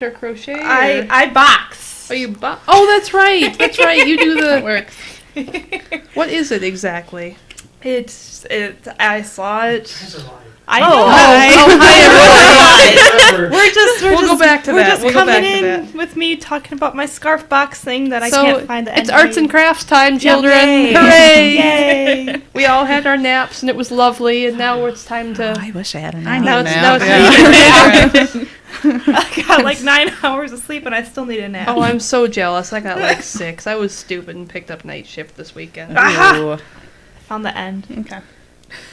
or crochet? Or? I box. Oh, you box? Oh, that's right. That's right. You do the work. What is it exactly? I saw it. Hi, everyone. We'll go back to that. We'll coming in with me talking about my scarf box thing that I can't find the end. It's arts and crafts time, children. Yay. Hooray! Yay! We all had our naps and it was lovely, and now it's time to. I wish I had a Now nap. it's I got like 9 hours of sleep and I still need a nap. Oh, I'm so jealous. I got like 6. I was stupid and picked up night shift this weekend. Found the end. Okay.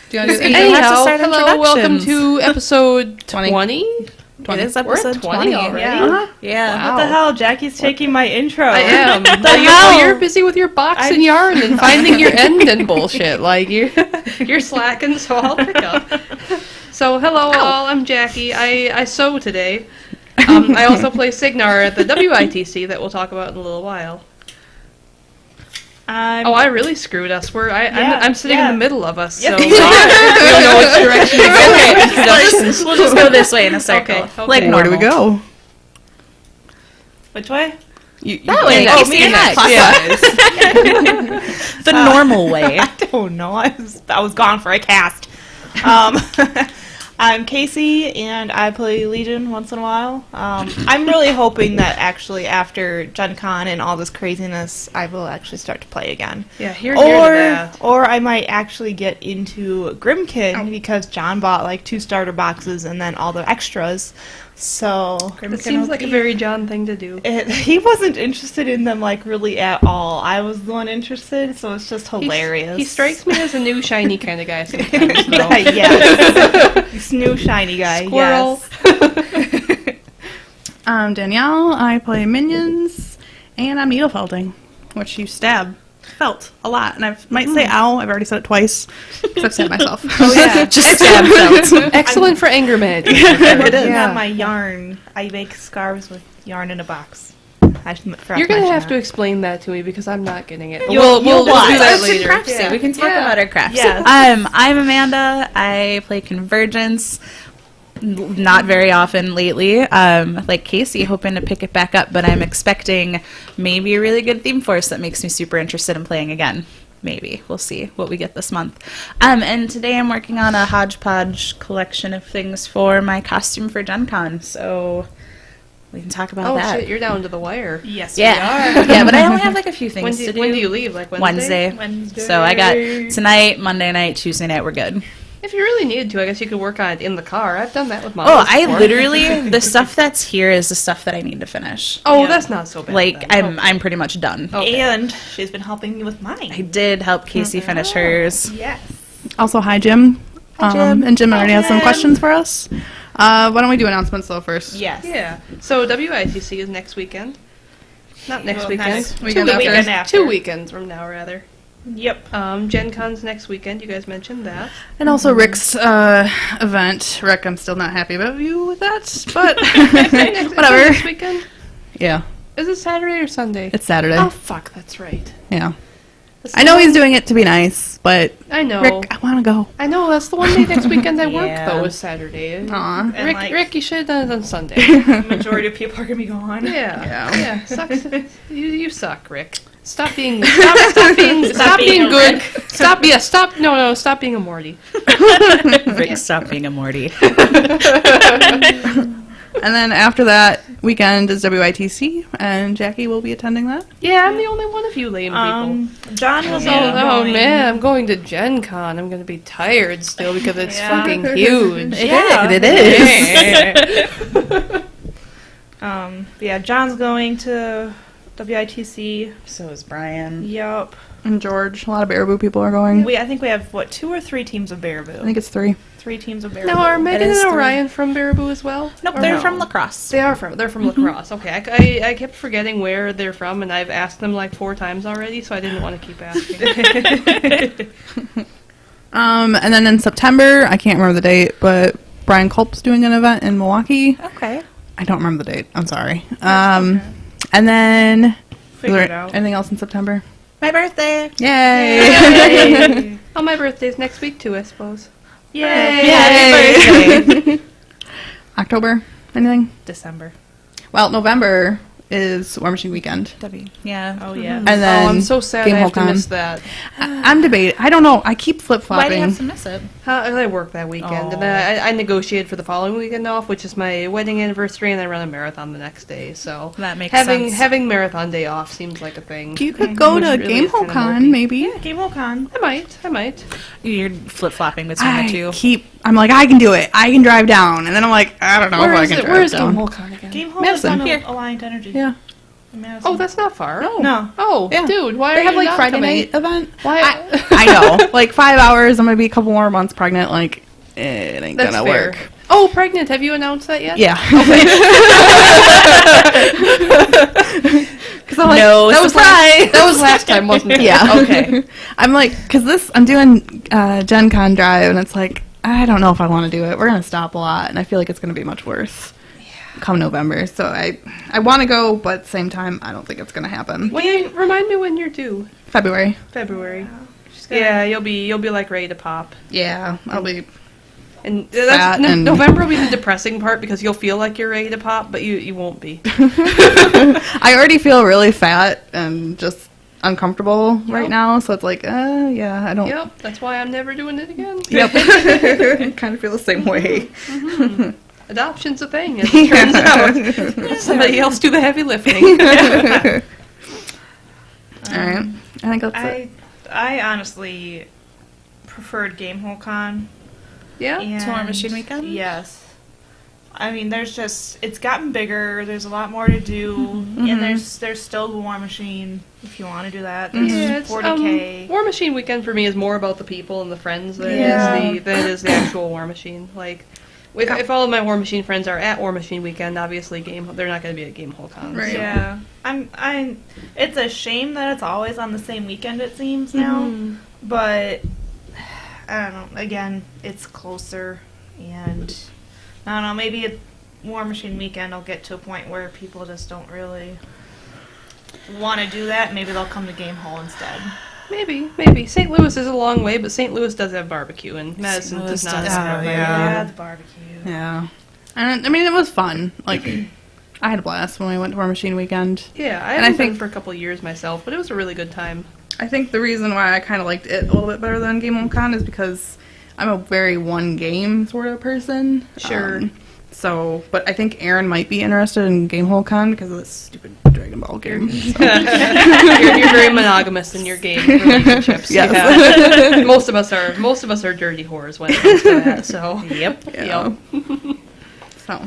Do you want to do Anyhow, hello, welcome to episode 20. It is episode We're at 20 already. Yeah. Yeah. Wow. What the hell? Jackie's taking my intro. I am. You're busy with your box and yarn and finding your end and bullshit. Like you're slacking, so I'll pick up. So hello all, I'm Jackie. I sew today. I also play Signar at the WITC that we'll talk about in a little while. I really screwed us. I'm sitting in the middle of us, so we don't know which direction to go. We'll just go this way in a circle. Okay. Like where do we go? Which way? That way. Oh, me next. The normal way. I don't know. I was gone for a cast. I'm Casey, and I play Legion once in a while. I'm really hoping that actually after Gen Con and all this craziness, I will actually start to play again. Yeah, here's that. Or I might actually get into Grymkin because John bought like 2 starter boxes and then all the extras. So It seems like a very John thing to do. He wasn't interested in them like really at all. I was the one interested, so it's just hilarious. He strikes me as a new shiny kind of guy sometimes. This new shiny guy. Squirrel. Yes. I'm Danielle. I play minions, and I'm needle felting, which you felt a lot. And I might say ow. I've already said it twice. Because I've stabbed myself. Oh yeah, Just stab felt. Excellent for anger magic. I'm working on my yarn. I make scarves with yarn in a box. You're gonna have to explain that to me because I'm not getting it. We'll do that Arts and later. crafts day. We can talk about our crafts. Yes. I'm Amanda. I play Convergence. Not very often lately. Like Casey, hoping to pick it back up, but I'm expecting maybe a really good theme force that makes me super interested in playing again. Maybe. We'll see what we get this month. And today I'm working on a hodgepodge collection of things for my costume for Gen Con, so we can talk about that. Oh shit, you're down to the wire. Yes, Yeah. we are. Yeah, but I only have like a few things to do. When do you leave? Like Wednesday? Wednesday. So I got tonight, Monday night, Tuesday night, we're good. If you really needed to, I guess you could work on it in the car. I've done that with mom. Oh, I literally, the stuff that's here is the stuff that I need to finish. Oh, Yeah. that's not so bad. Like, then. I'm pretty much done. Okay. And she's been helping me with mine. I did help Casey finish hers. Yes. Also, hi, Jim. Hi, Jim. And Jim already has some Jim. questions for us. Why don't we do announcements, though, first? Yes. Yeah. So WITC is next weekend. Not next Well, weekend. next weekend Two after. weekends. After. 2 weekends from now, rather. Yep. Gen Con's next weekend. You guys mentioned that. And also Rick's event. Rick, I'm still not happy about you with that, but whatever. Next weekend? Yeah, Is it Saturday or Sunday? it's Saturday. Oh, fuck, that's right. Yeah. I know he's doing it to be nice, but I know. Rick, I want to go. I know, that's the one day next weekend I work, Yeah. though, is Saturday. Aw. And Rick, you should have done it on Sunday. The majority of people are going to be gone. Yeah. Sucks. You suck, Rick. Stop being good. Stop being a Morty. Rick, stop being a Morty. And then after that weekend is WITC, and Jackie will be attending that. Yeah, I'm the only one of you lame people. John will be Oh going. man, I'm going to Gen Con. I'm going to be tired still because it's fucking huge. It is. Yeah, John's going to WITC. So is Brian. Yup. And George, a lot of Baraboo people are going. I think we have, 2 or 3 teams of Baraboo? I think it's 3. 3 teams of Baraboo. Now, are Megan is and three. Orion from Baraboo as well? Nope, Or they're no? from lacrosse. They're from Lacrosse. Okay, I kept forgetting where they're from, and I've asked them like 4 times already, so I didn't want to keep asking. And then in September, I can't remember the date, but Brian Culp's doing an event in Milwaukee. Okay. I don't remember the date. I'm sorry. And then, is Figure it there out. anything else in September? My birthday. Yay! Oh, my birthday's next week too, I suppose. Yay! Happy birthday. October? Anything? December. Well, November is War Machine Weekend. Yeah. Oh, yeah. And then I'm so sad I have to miss that. I'm debating. I don't know. I keep flip-flopping. Why do you have to miss it? I work that weekend, and then I negotiated for the following weekend off, which is my wedding anniversary, and I run a marathon the next day. So That makes having sense. having marathon day off seems like a thing. You could go to Really is Gamehole kinda Con, mopey. maybe. Yeah, Game Hole Con. I might. You're flip-flopping between the two. I'm like, I can do it. I can drive down. And then I'm like, I don't know if I can drive Where is down. Gamehole Con again? Game Hole Madison. is on Here. Alliant Energy. Yeah. In Madison. Oh, that's not far. No. Oh, Yeah. dude, why They are have you like not Friday coming? night event. Why? I know. Like 5 hours. I'm going to be a couple more months pregnant. Like, it ain't That's going to fair. work. Oh, pregnant. Have you announced that yet? Yeah. Because I'm like, No That was surprise. that was last time, wasn't it? yeah. Okay. I'm like, because I'm doing Gen Con Drive, and it's like, I don't know if I want to do it. We're going to stop a lot, and I feel like it's going to be much worse come November. So I want to go, but at the same time, I don't think it's going to happen. Remind me when you're due. February. February. She's gonna- Yeah, you'll be like ready to pop. Yeah, I'll be. And Fat and- November will be the depressing part because you'll feel like you're ready to pop, but you won't be. I already feel really fat and just uncomfortable right now, so it's like, yeah, I don't. Yep, that's why I'm never doing it again. Yep. I kind of feel the same way. Adoption's a thing, as it turns out. Somebody else do the heavy lifting. All right. I think that's it. I honestly preferred Game Hole Con. Yeah? To War Machine Weekend? Yes. I mean, it's gotten bigger. There's a lot more to do, and there's still the War Machine if you want to do that. There's Yeah, it's, 40K. War Machine Weekend for me is more about the people and the friends than Yeah. it is the actual War Machine. Like, if all of my War Machine friends are at War Machine Weekend, obviously they're not going to be at Gamehole Con. Right. So. Yeah, it's a shame that it's always on the same weekend. It seems now, but I don't know. Again, it's closer, and I don't know. Maybe at War Machine Weekend, I'll get to a point where people just don't really want to do that. Maybe they'll come to Game Hall instead. Maybe. St. Louis is a long way, but St. Louis does have barbecue, and Madison Louis does not does have have barbecue. Yeah, the barbecue. Yeah. And I mean, it was fun. Like, I had a blast when we went to War Machine Weekend. Yeah, I And haven't I think- been for a couple of years myself, but it was a really good time. I think the reason why I kind of liked it a little bit better than Game Con is because I'm a very one game sort of person. Sure. But I think Aaron might be interested in Gamehole Con because of this stupid Dragon Ball game. So. You're very monogamous in your game relationships. Yes. Yeah. most of us are dirty whores when it comes to that. So Yep. Yeah. So.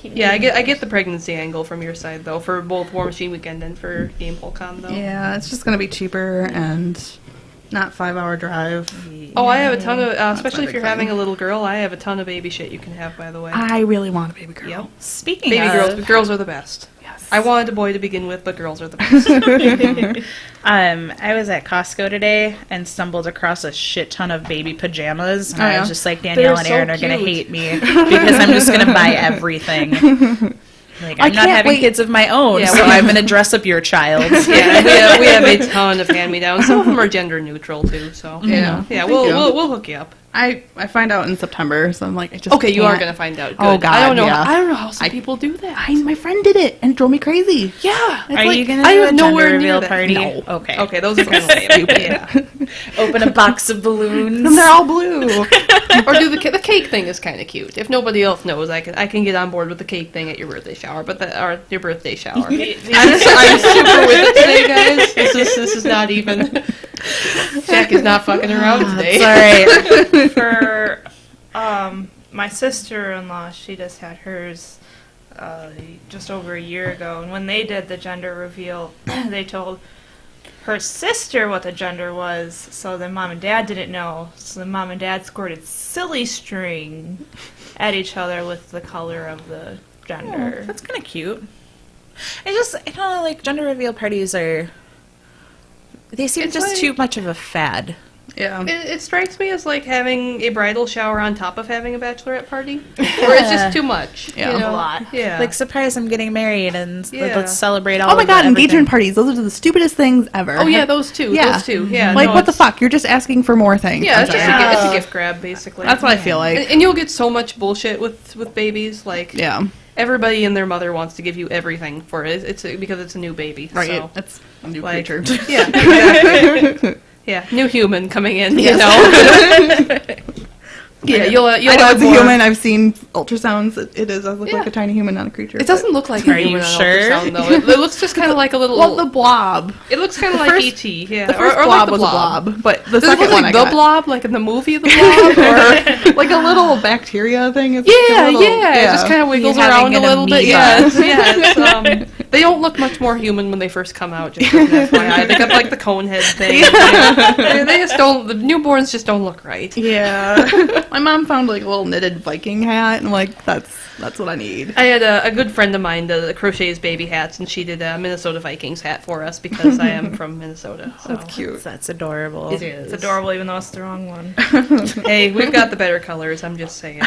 yeah, I get the pregnancy angle from your side though, for both War Machine Weekend and for Gamehole Con though. Yeah, it's just gonna be cheaper and not 5-hour drive. Oh, I have a ton of, especially my if you're big having thing. a little girl, I have a ton of baby shit you can have, by the way. I really want a baby girl. Yep. Speaking Baby of, girls are the best. Yes. I wanted a boy to begin with, but girls are the best. I was at Costco today and stumbled across a shit ton of baby pajamas. And Oh, I yeah? was just like, Danielle They're and so Aaron are going to cute. hate me because I'm just going to buy everything. Like, I'm not can't having wait. kids of my own, Yeah, so we- I'm going to dress up your child. Yeah, we have a ton of hand-me-downs. Some of them are gender neutral too, so Yeah. yeah, Thank we'll you. we'll hook you up. I find out in September, so I'm like, I just Okay, you are can't. gonna find out. Good. Oh, God, I don't know. yeah. I don't know how some people do that. My friend did it and it drove me crazy. Yeah. Are like, you going to I do am a gender nowhere near reveal that. party? No. Okay. Okay, those are kind of lame. Stupid. Yeah. Open a box of balloons. And they're all blue. Or do the cake thing is kind of cute. If nobody else knows, I can get on board with the cake thing at your birthday shower, or your birthday shower. I'm super with it today, guys. This is not even. Jack is not fucking around today. It's all right. For my sister-in-law, she just had hers just over a year ago, and when they did the gender reveal, they told her sister what the gender was, so the mom and dad didn't know. So the mom and dad squirted silly string at each other with the color of the gender. That's kind of cute. I don't know, like, gender reveal parties they seem It's just like- too much of a fad. Yeah. It strikes me as like having a bridal shower on top of having a bachelorette party, where it's just too much. Yeah. You know? A lot. Yeah. Like, surprise, I'm getting married, and Yeah. let's celebrate all Oh my of god, the engagement everything. parties. Those are the stupidest things ever. oh yeah, those two. Yeah. Those two. Yeah. Like, no, what the it's- fuck? You're just asking for more things. Yeah, I'm it's just sorry. it's a gift grab basically. That's what I feel like. And you'll get so much bullshit with babies. Like Yeah. everybody and their mother wants to give you everything for it. It's because it's a new baby. Right. So, It's a new like, creature. Yeah, exactly. Yeah, new human coming in, you know. Yeah, you'll I know have it's a more. human. I've seen ultrasounds. It does look like a tiny human, not a creature. It doesn't look like a Are you human on sure? ultrasound, though. It looks just kind of like a little... Well, the blob. it looks kind of the like first- E.T., yeah. The first or blob like the was blob. a blob, but the Does it second look one like I the got. blob, like in the movie The Blob? Or... Like a little bacteria thing. It's Yeah, like a little, it just kind of wiggles You're having around a an little bit. amoeba. It's, they don't look much more human when they first come out, just as an FYI. They got like the cone head thing. They just don't, the newborns just don't look right. Yeah. My mom found like a little knitted Viking hat, and like that's what I need. I had a good friend of mine that crochets baby hats, and she did a Minnesota Vikings hat for us because I am from Minnesota. So. That's cute. That's adorable. It is. It's adorable, even though it's the wrong one. Hey, we've got the better colors, I'm just saying.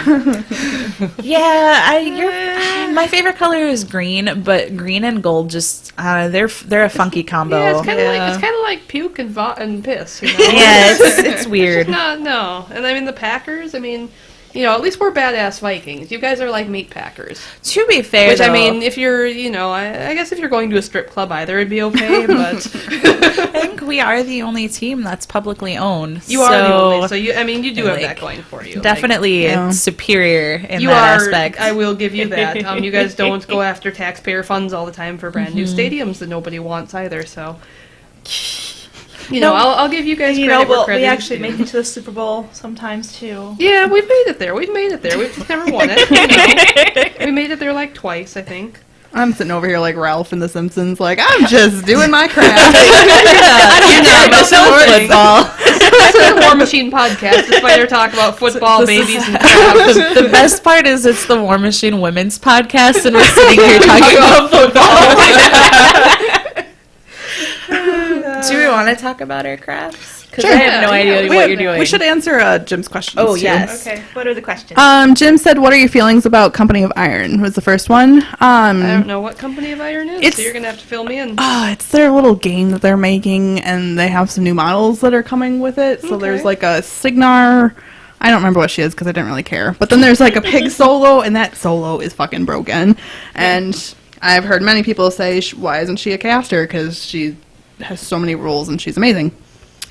Yeah, my favorite color is green, but green and gold just they're a funky combo. Yeah, it's kind of Yeah. like puke and piss, you know? Yeah, it's weird. No. And I mean, the Packers, I mean, you know, at least we're badass Vikings. You guys are like meat packers. To be fair, Which, I though, mean, if you're, you know, I guess if you're going to a strip club either, it'd be okay, but... I think we are the only team that's publicly owned. You are the only, so you, I mean, you do have like, that going for you. Definitely Yeah. superior in You that are, aspect. I will give you that. You guys don't go after taxpayer funds all the time for brand new stadiums that nobody wants either, so... You know, I'll give you guys credit where credit we is actually due. make it to the Super Bowl sometimes too. Yeah, we've made it there. We've just never won it. You know? We made it there like twice, I think. I'm sitting over here like Ralph in The Simpsons, like I'm just doing my craft. football. That's the War Machine podcast. Despite our talk about football, babies, and crabs. The best part is it's the War Machine Women's Podcast, and we're sitting here talking about football. Do we want to talk about our crafts? Because Sure. I have no idea what you're doing. We should answer Jim's questions. Oh, too. yes. Okay, what are the questions? Jim said, "What are your feelings about Company of Iron?" Was the first one. I don't know what Company of Iron is, so It's- you're going to have to fill me in. It's their little game that they're making, and they have some new models that are coming with it. So there's Okay. like a Signar. I don't remember what she is because I didn't really care. But then there's like a pig solo, and that solo is fucking broken. And I've heard many people say, "Why isn't she a caster?" Because she has so many rules and she's amazing.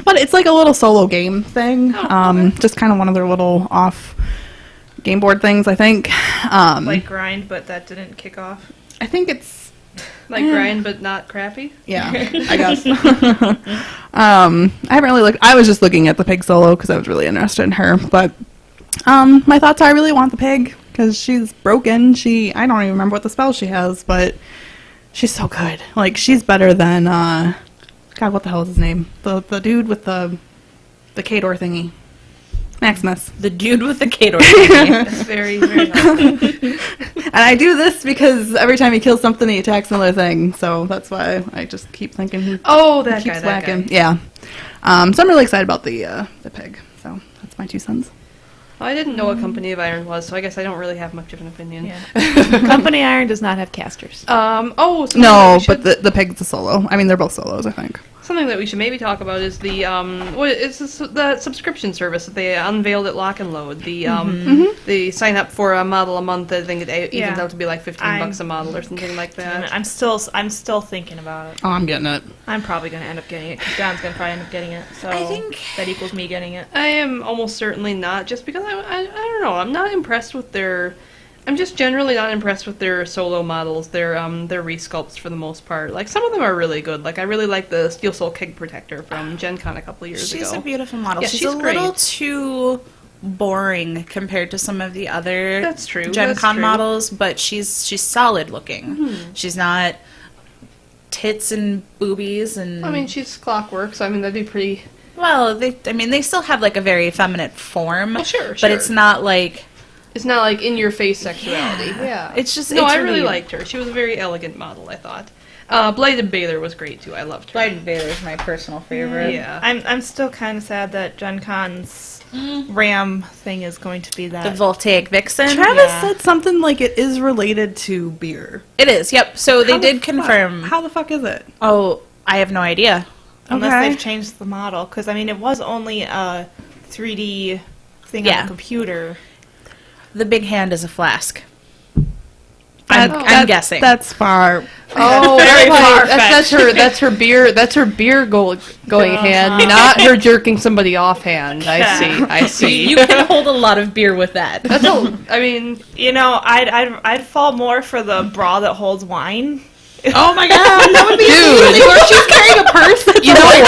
But it's like a little solo game thing. Just kind of one of their little off game board things, I think. Like grind, but that didn't kick off. I think it's Like grind, but not crappy. yeah, I guess. I haven't really looked. I was just looking at the pig solo because I was really interested in her. But my thoughts are I really want the pig because she's broken. I don't even remember what the spell she has, but she's so good. Like she's better than God, what the hell is his name? The dude with the Kador thingy. Maximus. The dude with the Kador. That's very, very helpful. And I do this because every time he kills something, he attacks another thing. So that's why I just keep thinking he Oh, that keeps guy, that whacking. guy. Yeah. So I'm really excited about the pig. So that's my 2 cents. Well, I didn't know what Company of Iron was, so I guess I don't really have much of an opinion. Yeah. Company Iron does not have casters. Something No, that we should- but the pig's a solo. I mean, they're both solos, I think. something that we should maybe talk about is the the subscription service that they unveiled at Lock and Load. The sign up for a model a month. I think it evens Yeah. out to be like $15 a model or something like Damn that. it, I'm still thinking about it. Oh, I'm getting it. I'm probably gonna end up getting it. 'Cause Don's gonna probably end up getting it. So I think- that equals me getting it. I am almost certainly not, just because I don't know. I'm not impressed with their. I'm just generally not impressed with their solo models. Their resculpts for the most part. Like some of them are really good. Like I really like the Steel Soul Keg Protector from Gen Con a couple of years ago. She's a beautiful model. Yeah, she's she's a little great. too boring compared to some of the other That's true, Gen that's Con true. models, but she's solid looking. She's not tits and boobies and I mean, she's clockwork, so I mean that'd be pretty. well, they still have like a very effeminate form. Well, sure, But sure. it's not like It's not like in your face sexuality. Yeah. It's just no. it's I really liked her. She was a very elegant model. I thought. Blighted Baylor was great too. I loved her. Blighted Baylor is my personal favorite. Yeah. I'm still kind of sad that Gen Con's Ram thing is going to be The that. Voltaic Vixen. Travis Yeah. said something like it is related to beer. It is. Yep. So they How did the confirm. Fuck? How the fuck is it? Oh, I have no idea. Unless Okay. they've changed the model, because I mean it was only a 3D thing Yeah. on the computer. The big hand is a flask. I'm guessing. That's far. Oh, Very that's her beer. That's her beer going hand, not her jerking somebody off hand. I see. You can hold a lot of beer with that. That's I mean, I'd fall more for the bra that holds wine. Oh my god, that would be dude. Or she's carrying a purse. You know what?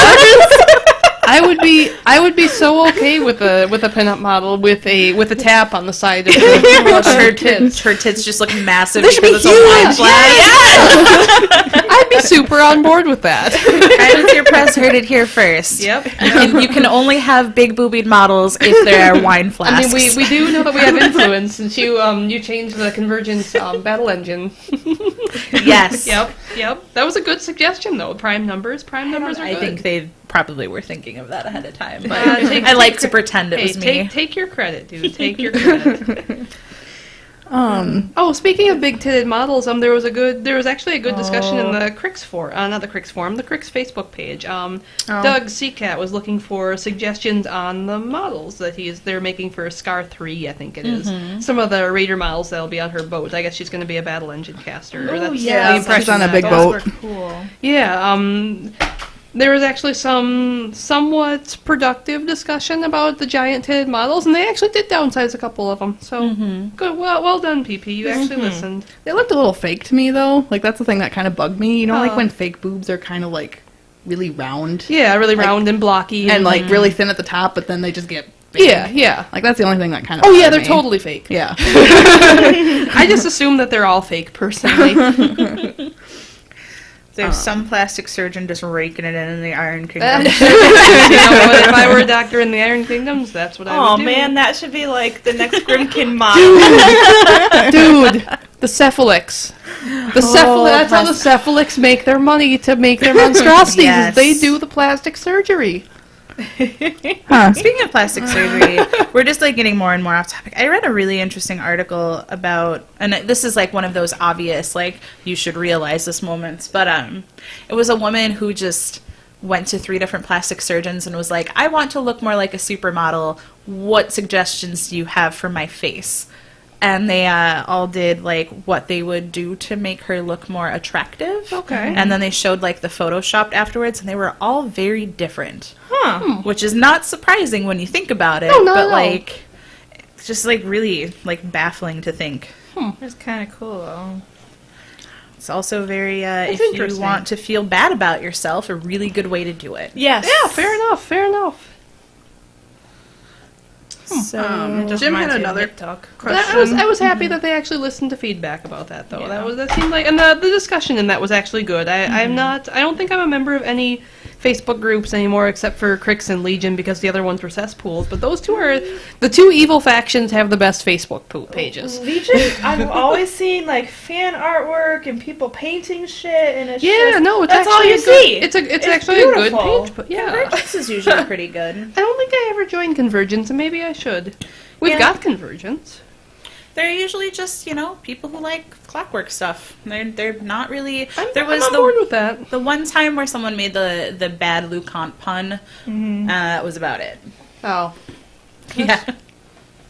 I would be so okay with a pinup model with a tap on the side of her tits. Her tits just look massive They should because be it's a wine huge. flask. I'd be super on board with that. Privacy Your Press heard it here first. Yep. You can only have big boobied models if there are wine flasks. I mean, we do know that we have influence since you changed the Convergence battle engine. Yes. Yep. That was a good suggestion though. Prime numbers are good. I think they probably were thinking of that ahead of time, but I like to pretend it was me. Take your credit, dude. Take your credit. Speaking of big-titted models, there was actually a good discussion in the cryx forum, not the cryx forum, the cryx Facebook page. Doug Seacat was looking for suggestions on the models that they're making for Scar 3, I think it is. Some of the Raider models that'll be on her boat. I guess she's going to be a battle engine caster. Oh, That's yeah. the impression She's on a I big got. boat. Those were cool. Yeah, there was actually some somewhat productive discussion about the giant-titted models, and they actually did downsize a couple of them. So, good. Well done, PP. You actually listened. They looked a little fake to me, though. Like, that's the thing that kind of bugged me. You know, like when fake boobs are kind of, like, really round. Yeah, really round and blocky. And, like, really thin at the top, but then they just get big. Yeah. Like, that's the only thing that kind of Oh, yeah, bothered they're me. totally fake. Yeah. I just assume that they're all fake, personally. There's some plastic surgeon just raking it in the Iron Kingdom. You know what? If I were a doctor in the Iron Kingdoms, that's what I would do. Oh man, that should be like the next Grymkin model. Dude, the cephalix. That's how the cephalix make their money to make their monstrosities. Yes. Is they do the plastic surgery. Speaking of plastic surgery, we're just like getting more and more off topic. I read a really interesting article about, and this is like one of those obvious, like, you should realize this moments, but it was a woman who just went to 3 different plastic surgeons and was like, I want to look more like a supermodel. What suggestions do you have for my face? And they all did, like, what they would do to make her look more attractive. Okay. And then they showed, like, the photoshopped afterwards, and they were all very different. Which is not surprising when you think about it. No, not but, at all. like, it's just, like, really, like, baffling to think. It's kind of cool though. It's also very, if interesting. you want to feel bad about yourself, a really good way to do it. Yes. Yeah, fair enough. So, Just Jim reminds had me of another TikTok. I was happy that they actually listened to feedback about that, though. Yeah. That seemed like, and the discussion in that was actually good. I don't think I'm a member of any Facebook groups anymore except for Cryx and Legion because the other ones were cesspools. But those two are the two evil factions have the best Facebook pages. Legion, I've always seen like fan artwork and people painting shit, and it's Yeah, just, no, it's that's actually all you a good, see. It's actually a good beautiful. page. But yeah, Convergence is usually pretty good. I don't think I ever joined Convergence, and maybe I should. We've Yeah. got Convergence. They're usually just, people who like clockwork stuff. They're not really... I'm was on board with that. the one time where someone made the bad Lucant pun. That was about it. Oh, Yeah.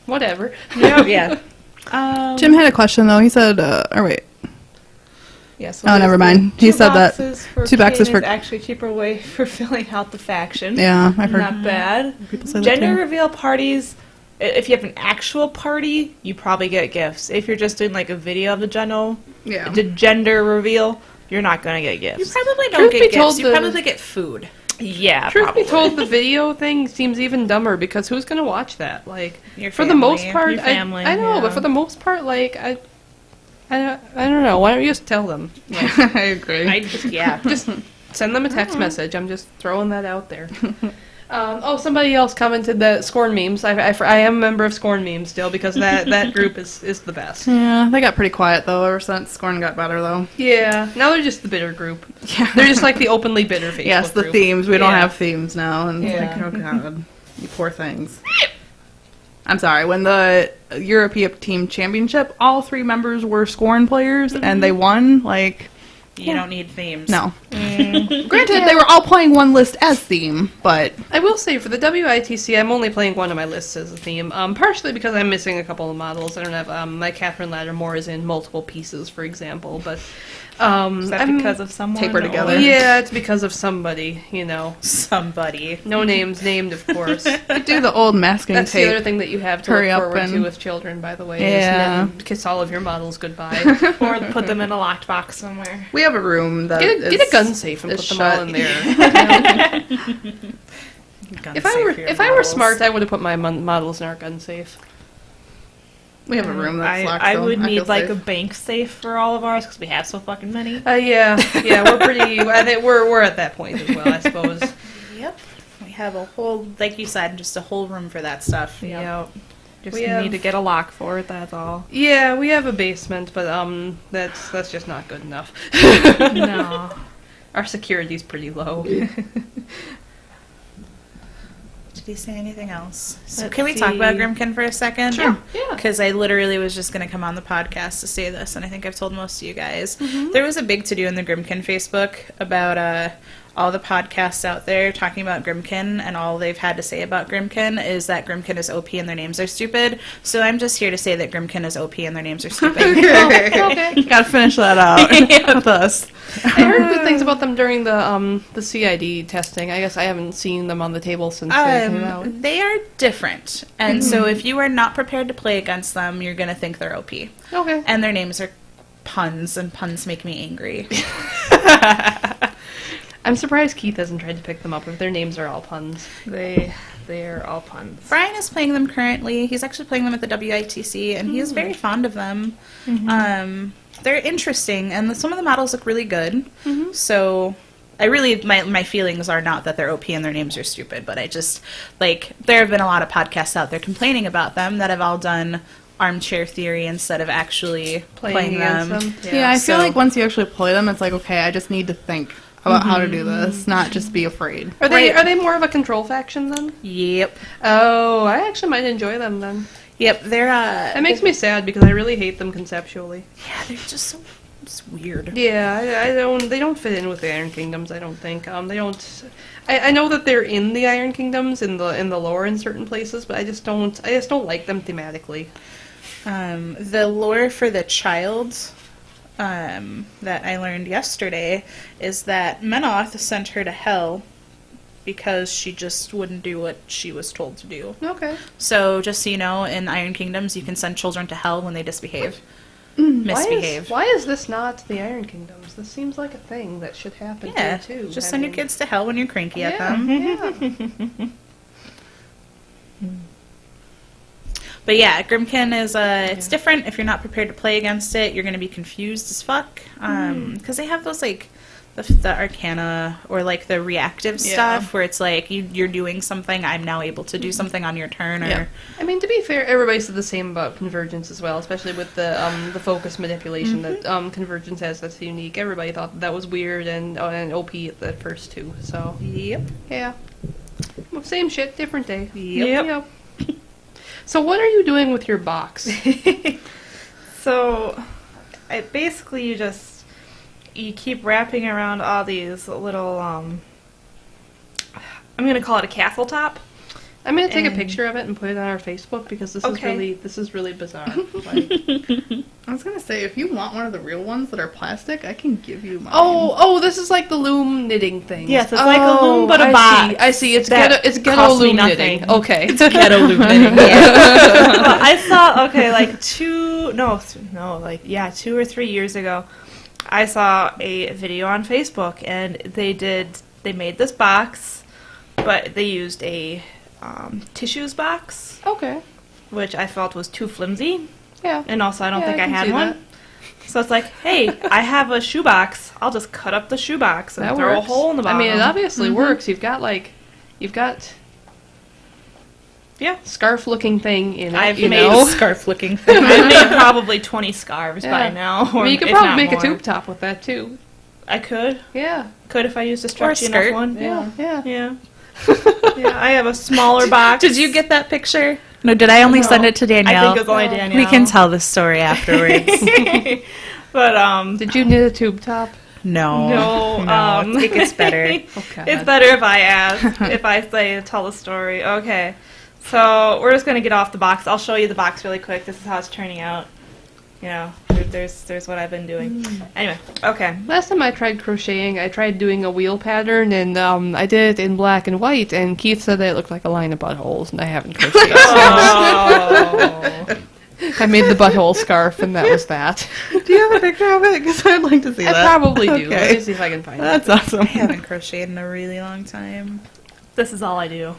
whatever. Yeah. Jim had a question, though. He said, or wait. Yeah, so Oh, there's never the mind. He 2 said that boxes for 2 boxes kid for- is actually a cheaper way for filling out the faction. Yeah, I've heard Not bad. people say that, Gender too. reveal parties. If you have an actual party, you probably get gifts. If you're just doing like a video of the gender reveal, you're not gonna get You gifts. probably don't Truth be get told, gifts. You probably get food. Yeah, Truth probably. be told, the video thing seems even dumber because who's gonna watch that? Like, Your for the most family. part, Your family, I know, yeah. but for the most part, like, I don't know. Why don't you just tell them? I agree. Just send them a text message. I'm just throwing that out there. Somebody else commented that Scorn memes. I am a member of Scorn memes still because that group is the best. Yeah, they got pretty quiet, though, ever since Scorn got better, though. Yeah, now they're just the bitter group. Yeah. They're just like the openly bitter Facebook Yes, the group. themes. We don't Yeah. have themes now. And it's Yeah. like, oh, God. You poor things. I'm sorry. When the European Team Championship, all 3 members were Scorn players, and they won. Like, You don't need themes. No. Granted, they were all playing one list as theme, but I will say, for the WITC, I'm only playing one of my lists as a theme, partially because I'm missing a couple of models. I don't have, my Catherine Lattimore is in multiple pieces, for example, but... is that because of someone? tapered together. Yeah, it's because of somebody, you know. Somebody. No names named, of course. do the old masking That's tape. the other thing that you have to Hurry look up forward and- to with children, by the way. Yeah. Is kiss all of your models goodbye. Or put them in a locked box somewhere. We have a room that Get a gun safe and is put them all shut. in there. Gun If safe I your were models. smart, I would have put my models in our gun safe. We have a room that's locked. I so would feel need like safe. a bank safe for all of ours because we have so fucking many. Yeah, we're pretty. I think we're at that point as well, I suppose. Yep. We have a whole, like you said, just a whole room for that stuff. Yep. Just We need have- to get a lock for it. That's all. Yeah, we have a basement, but that's just not good enough. No. Our security's pretty low. Did he say anything else? So Let's can we talk about see. Grymkin for a second? Sure. Yeah. Because I literally was just going to come on the podcast to say this, and I think I've told most of you guys. There was a big to-do in the Grymkin Facebook about all the podcasts out there talking about Grymkin, and all they've had to say about Grymkin is that Grymkin is OP and their names are stupid. So I'm just here to say that Grymkin is OP and their names are stupid. Okay. Gotta finish that out with us. I heard good things about them during the CID testing. I guess I haven't seen them on the table since they came out. They are different, and so if you are not prepared to play against them, you're going to think they're OP. Okay. And their names are puns, and puns make me angry. I'm surprised Keith hasn't tried to pick them up if their names are all puns. They're all puns. Brian is playing them currently. He's actually playing them at the WITC, and he is very fond of them. They're interesting, and some of the models look really good. So I really, my feelings are not that they're OP and their names are stupid, but I just, like, there have been a lot of podcasts out there complaining about them that have all done armchair theory instead of actually playing them. against them. Yeah, I feel So- like once you actually play them, it's like, okay, I just need to think about how to do this, not just be afraid. Are they more of a control faction then? Yep. Oh, I actually might enjoy them then. Yep, they're, That makes me sad because I really hate them conceptually. yeah, they're just so it's weird. Yeah, I don't. They don't fit in with the Iron Kingdoms. I don't think. They don't. I know that they're in the Iron Kingdoms in the lore in certain places, but I just don't like them thematically. The lore for the child that I learned yesterday is that Menoth sent her to hell because she just wouldn't do what she was told to do. Okay. So just so you know, in Iron Kingdoms, you can send children to hell when they misbehave. Why is this not the Iron Kingdoms? This seems like a thing that should happen Yeah, here too. just send your kids to hell when you're cranky at them. Yeah. But yeah, Grymkin is it's different. If you're not prepared to play against it, you're going to be confused as fuck. Because they have those like the arcana or like the reactive stuff where it's like you're doing something, I'm now able to do something on your turn. Or Yeah. I mean, to be fair, everybody said the same about Convergence as well, especially with the focus manipulation that Convergence has that's unique. Everybody thought that was weird and OP at the first too. So Yep. yeah, well, same shit, different day. Yep. So what are you doing with your box? So, basically you keep wrapping around all these little, I'm gonna call it a castle top. I'm gonna take a And- picture of it and put it on our Facebook because this Okay. is really bizarre. Like, I was gonna say, if you want one of the real ones that are plastic, I can give you mine. this is like the loom knitting thing. Yes, it's like a loom, but a box. I see. It's that ghetto cost me loom nothing. knitting. Okay. Ghetto loom knitting. Well, I saw like 2 or 3 years ago, I saw a video on Facebook, and they made this box, but they used a tissues box, Okay. which I felt was too flimsy, Yeah. and also I don't Yeah, think I I can had see one. that. So it's like, hey, I have a shoe box. I'll just cut up the shoe box and That throw works. a hole in the bottom. I mean, it obviously works. You've got Yeah. scarf-looking thing in it. I've you made know? a Scarf-looking I've made probably 20 scarves by Yeah. now. I mean, you could if probably not make more. a tube top with that too. I could. Yeah. Could if I used a stretchy skirt. enough one. Yeah. Yeah. Yeah. Yeah, I have a smaller box. Did you get that picture? No, did I only send it to I Danielle? think it was only Danielle. We can tell this story afterwards. But Did you knit a tube top? No, it gets better. Okay. It's better if I ask, if I tell the story. Okay. So we're just going to get off the box. I'll show you the box really quick. This is how it's turning out. You know, there's what I've been doing. Anyway, okay. Last time I tried crocheting, I tried doing a wheel pattern, and I did it in black and white, and Keith said that it looked like a line of buttholes, and I haven't crocheted. Oh. I made the butthole scarf, and that was that. Do you have a picture of it? Because I'd like to see I that. probably do. Okay. Let me see if I can find it. That's awesome. I haven't crocheted in a really long time. This is all I do.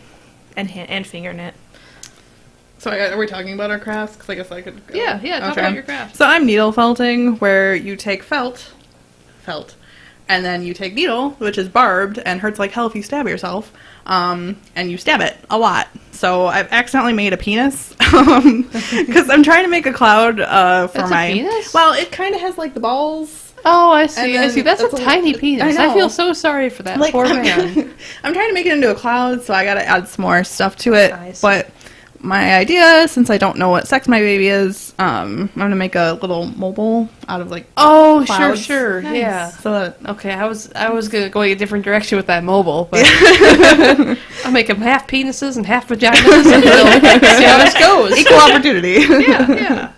And finger knit. So are we talking about our crafts? Because I guess I could go. Yeah, talk about your crafts. So I'm needle felting, where you take felt, and then you take needle, which is barbed and hurts like hell if you stab yourself, and you stab it a lot. So I've accidentally made a penis, because I'm trying to make a cloud for That's my... a penis? Well, it kind of has like the balls. Oh, I see. And I see. then That's a tiny penis. I know. I feel so sorry for that Like, poor man. I'm trying to make it into a cloud, so I gotta add some more stuff to it. I see. But my idea, since I don't know what sex my baby is, I'm gonna make a little mobile out of like Oh, clouds. sure. Nice. Yeah. So that, Okay, I was gonna go a different direction with that mobile, but I'll make them half penises and half vaginas, and we'll see how this goes. equal opportunity. Yeah.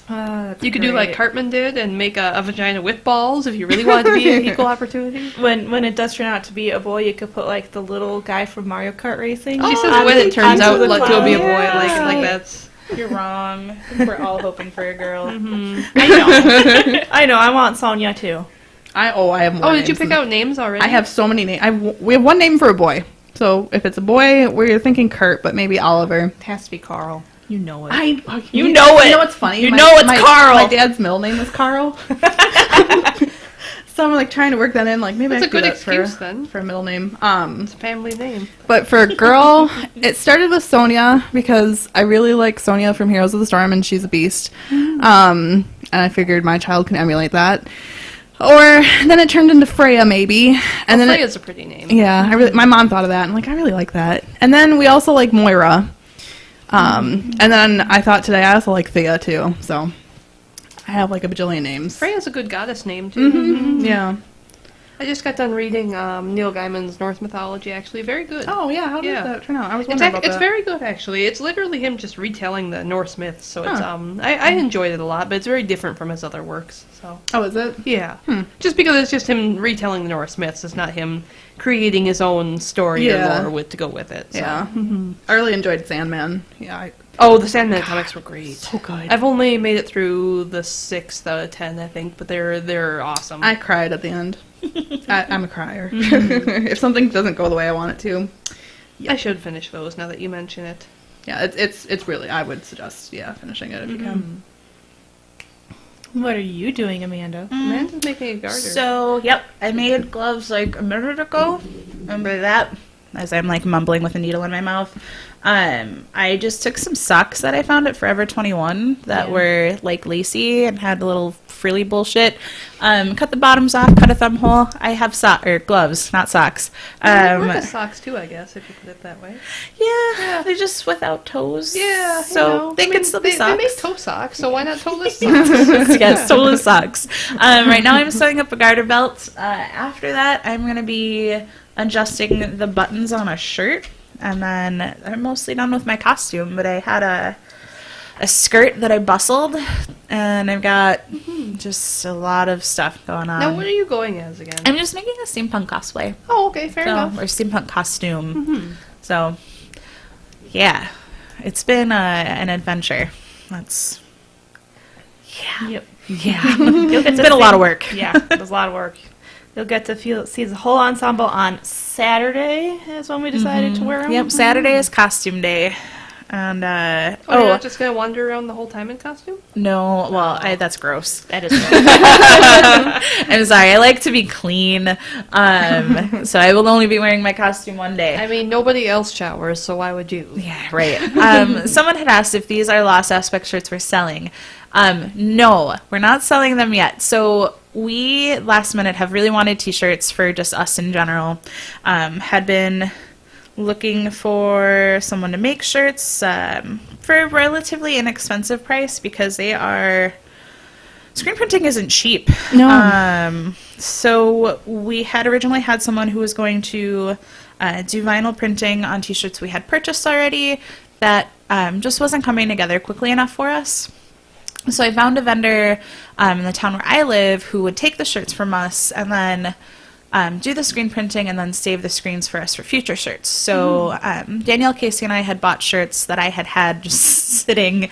That's You could do like great. Cartman did and make a vagina with balls if you really wanted to be an equal opportunity. When it does turn out to be a boy, you could put like the little guy from Mario Kart racing. She says onto when the- it turns onto out the like to be a boy, cloud. like that's. You're wrong. We're all hoping for a girl. I know. I know. I want Sonia too. I have more Oh, did you names pick than- out names already? I have so many names. We have one name for a boy. So if it's a boy, we're thinking Kurt, but maybe Oliver. It has to be Carl. You know it. You know it. You know what's funny? You know it's Carl. My dad's middle name is Carl. So I'm like trying to work that in. Like maybe That's I a could do good that excuse then. for a middle name. It's a family name. But for a girl, it started with Sonia because I really like Sonia from Heroes of the Storm, and she's a beast. And I figured my child can emulate that. Or then it turned into Freya, maybe. And then Freya's a pretty name. yeah, my mom thought of that, and like I really like that. And then we also like Moira. And then I thought today I also like Thea too. So I have like a bajillion names. Freya's a good goddess name too. Mm-hmm. Yeah. I just got done reading Neil Gaiman's Norse mythology. Actually, very good. Oh yeah. How did Yeah. that turn out? I was It's, wondering about it's that. very good, actually. It's literally him just retelling the Norse myths. So it's I enjoyed it a lot, but it's very different from his other works. So Oh, is it? yeah, just because it's just him retelling the Norse myths. It's not him creating his own story Yeah. or lore with to go with it. So. Yeah. I really enjoyed Sandman. Yeah. Oh, the Sandman comics were great. So good. I've only made it through the 6th out of 10, I think, but they're awesome. I cried at the end. I'm a crier. If something doesn't go the way I want it to. I should finish those now that you mention it. Yeah, it's really, I would suggest, finishing it if you can. What are you doing, Amanda? Amanda's making a garter. So, yep, I made gloves like a minute ago. Remember that? As I'm like mumbling with a needle in my mouth. I just took some socks that I found at Forever 21 that were like lacy and had a little frilly bullshit. Cut the bottoms off, cut a thumb hole. I have gloves, not socks. They work as socks too, I guess, if you put it that way. Yeah, they're just without toes. Yeah, so they can still be socks. They make toe socks, so why not toeless socks? Yes, toeless socks. Right now I'm sewing up a garter belt. After that, I'm going to be adjusting the buttons on a shirt. And then I'm mostly done with my costume, but I had a skirt that I bustled, and I've got just a lot of stuff going on. Now, what are you going as again? I'm just making a steampunk cosplay. Oh, okay, fair enough. Or steampunk costume. So, yeah. It's been an adventure. That's... Yeah. Yep. Yeah. It's been a lot of work. Yeah, it was a lot of work. You'll get to see the whole ensemble on Saturday, is when we decided to wear them. Yep, Saturday is costume day. And, You're not just going to wander around the whole time in costume? no, well, that's gross. That is I'm sorry, I like to be clean. So I will only be wearing my costume one day. I mean, nobody else showers, so why would you? Yeah, right. Someone had asked if these are Lost Aspect shirts we're selling. No, we're not selling them yet. So we, last minute, have really wanted t-shirts for just us in general. Had been looking for someone to make shirts for a relatively inexpensive price because they are screen printing isn't cheap. No. So we had originally had someone who was going to do vinyl printing on t-shirts we had purchased already that just wasn't coming together quickly enough for us. So I found a vendor in the town where I live who would take the shirts from us and then do the screen printing and then save the screens for us for future shirts. So Danielle, Casey, and I had bought shirts that I had just sitting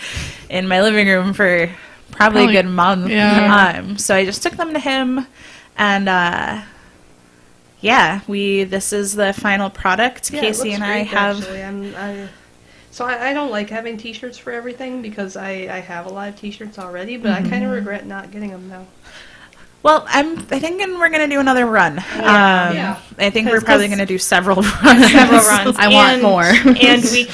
in my living room for probably a good month. Yeah. So I just took them to him, and this is the final product. Yeah, Casey it looks and I great, have. actually. So I don't like having t-shirts for everything because I have a lot of t-shirts already, but I kind of regret not getting them now. Well, I'm thinking we're going to do another run. Yeah. I think we're probably going to do several runs. Several runs. I want more. And we,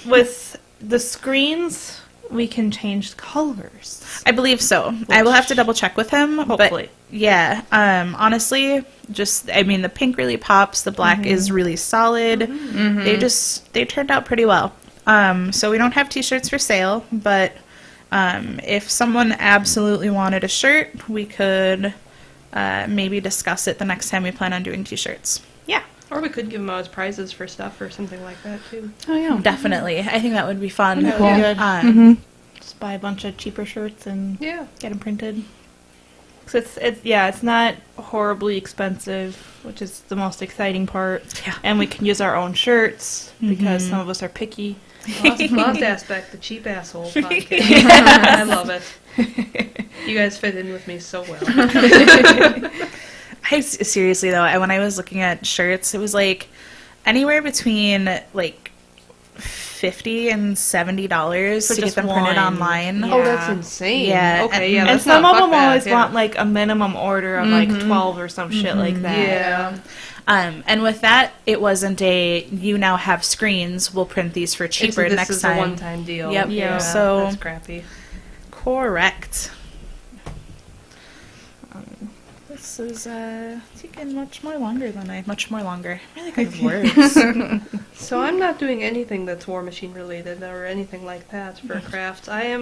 with the screens, we can change colors. I believe so. I will have to double check with him. Hopefully. But yeah, honestly, the pink really pops. The black is really solid. They turned out pretty well. So we don't have t-shirts for sale, but if someone absolutely wanted a shirt, we could maybe discuss it the next time we plan on doing t-shirts. Yeah. Or we could give them out as prizes for stuff or something like that, too. Oh, yeah. Definitely. I think that would be fun. That would be good. Mm-hmm. Just buy a bunch of cheaper shirts and Yeah. get them printed. So it's not horribly expensive, which is the most exciting part. Yeah. And we can use our own shirts because some of us are picky. Lost aspect, the cheap asshole podcast. I love it. You guys fit in with me so well. Seriously though, when I was looking at shirts, it was like anywhere between like $50 and $70 to get just them printed one. online. Yeah. Oh, that's insane. Yeah, Okay, yeah, And that's some not of them fuck always bad, want like a minimum order of like 12 or some shit like that. Yeah. And with that, it wasn't you now have screens, we'll print these for cheaper This next is time. a one-time deal. Yep. Yeah. So- that's crappy. Correct. This is taking much more longer. Really good with words. So I'm not doing anything that's War Machine related or anything like that for crafts. I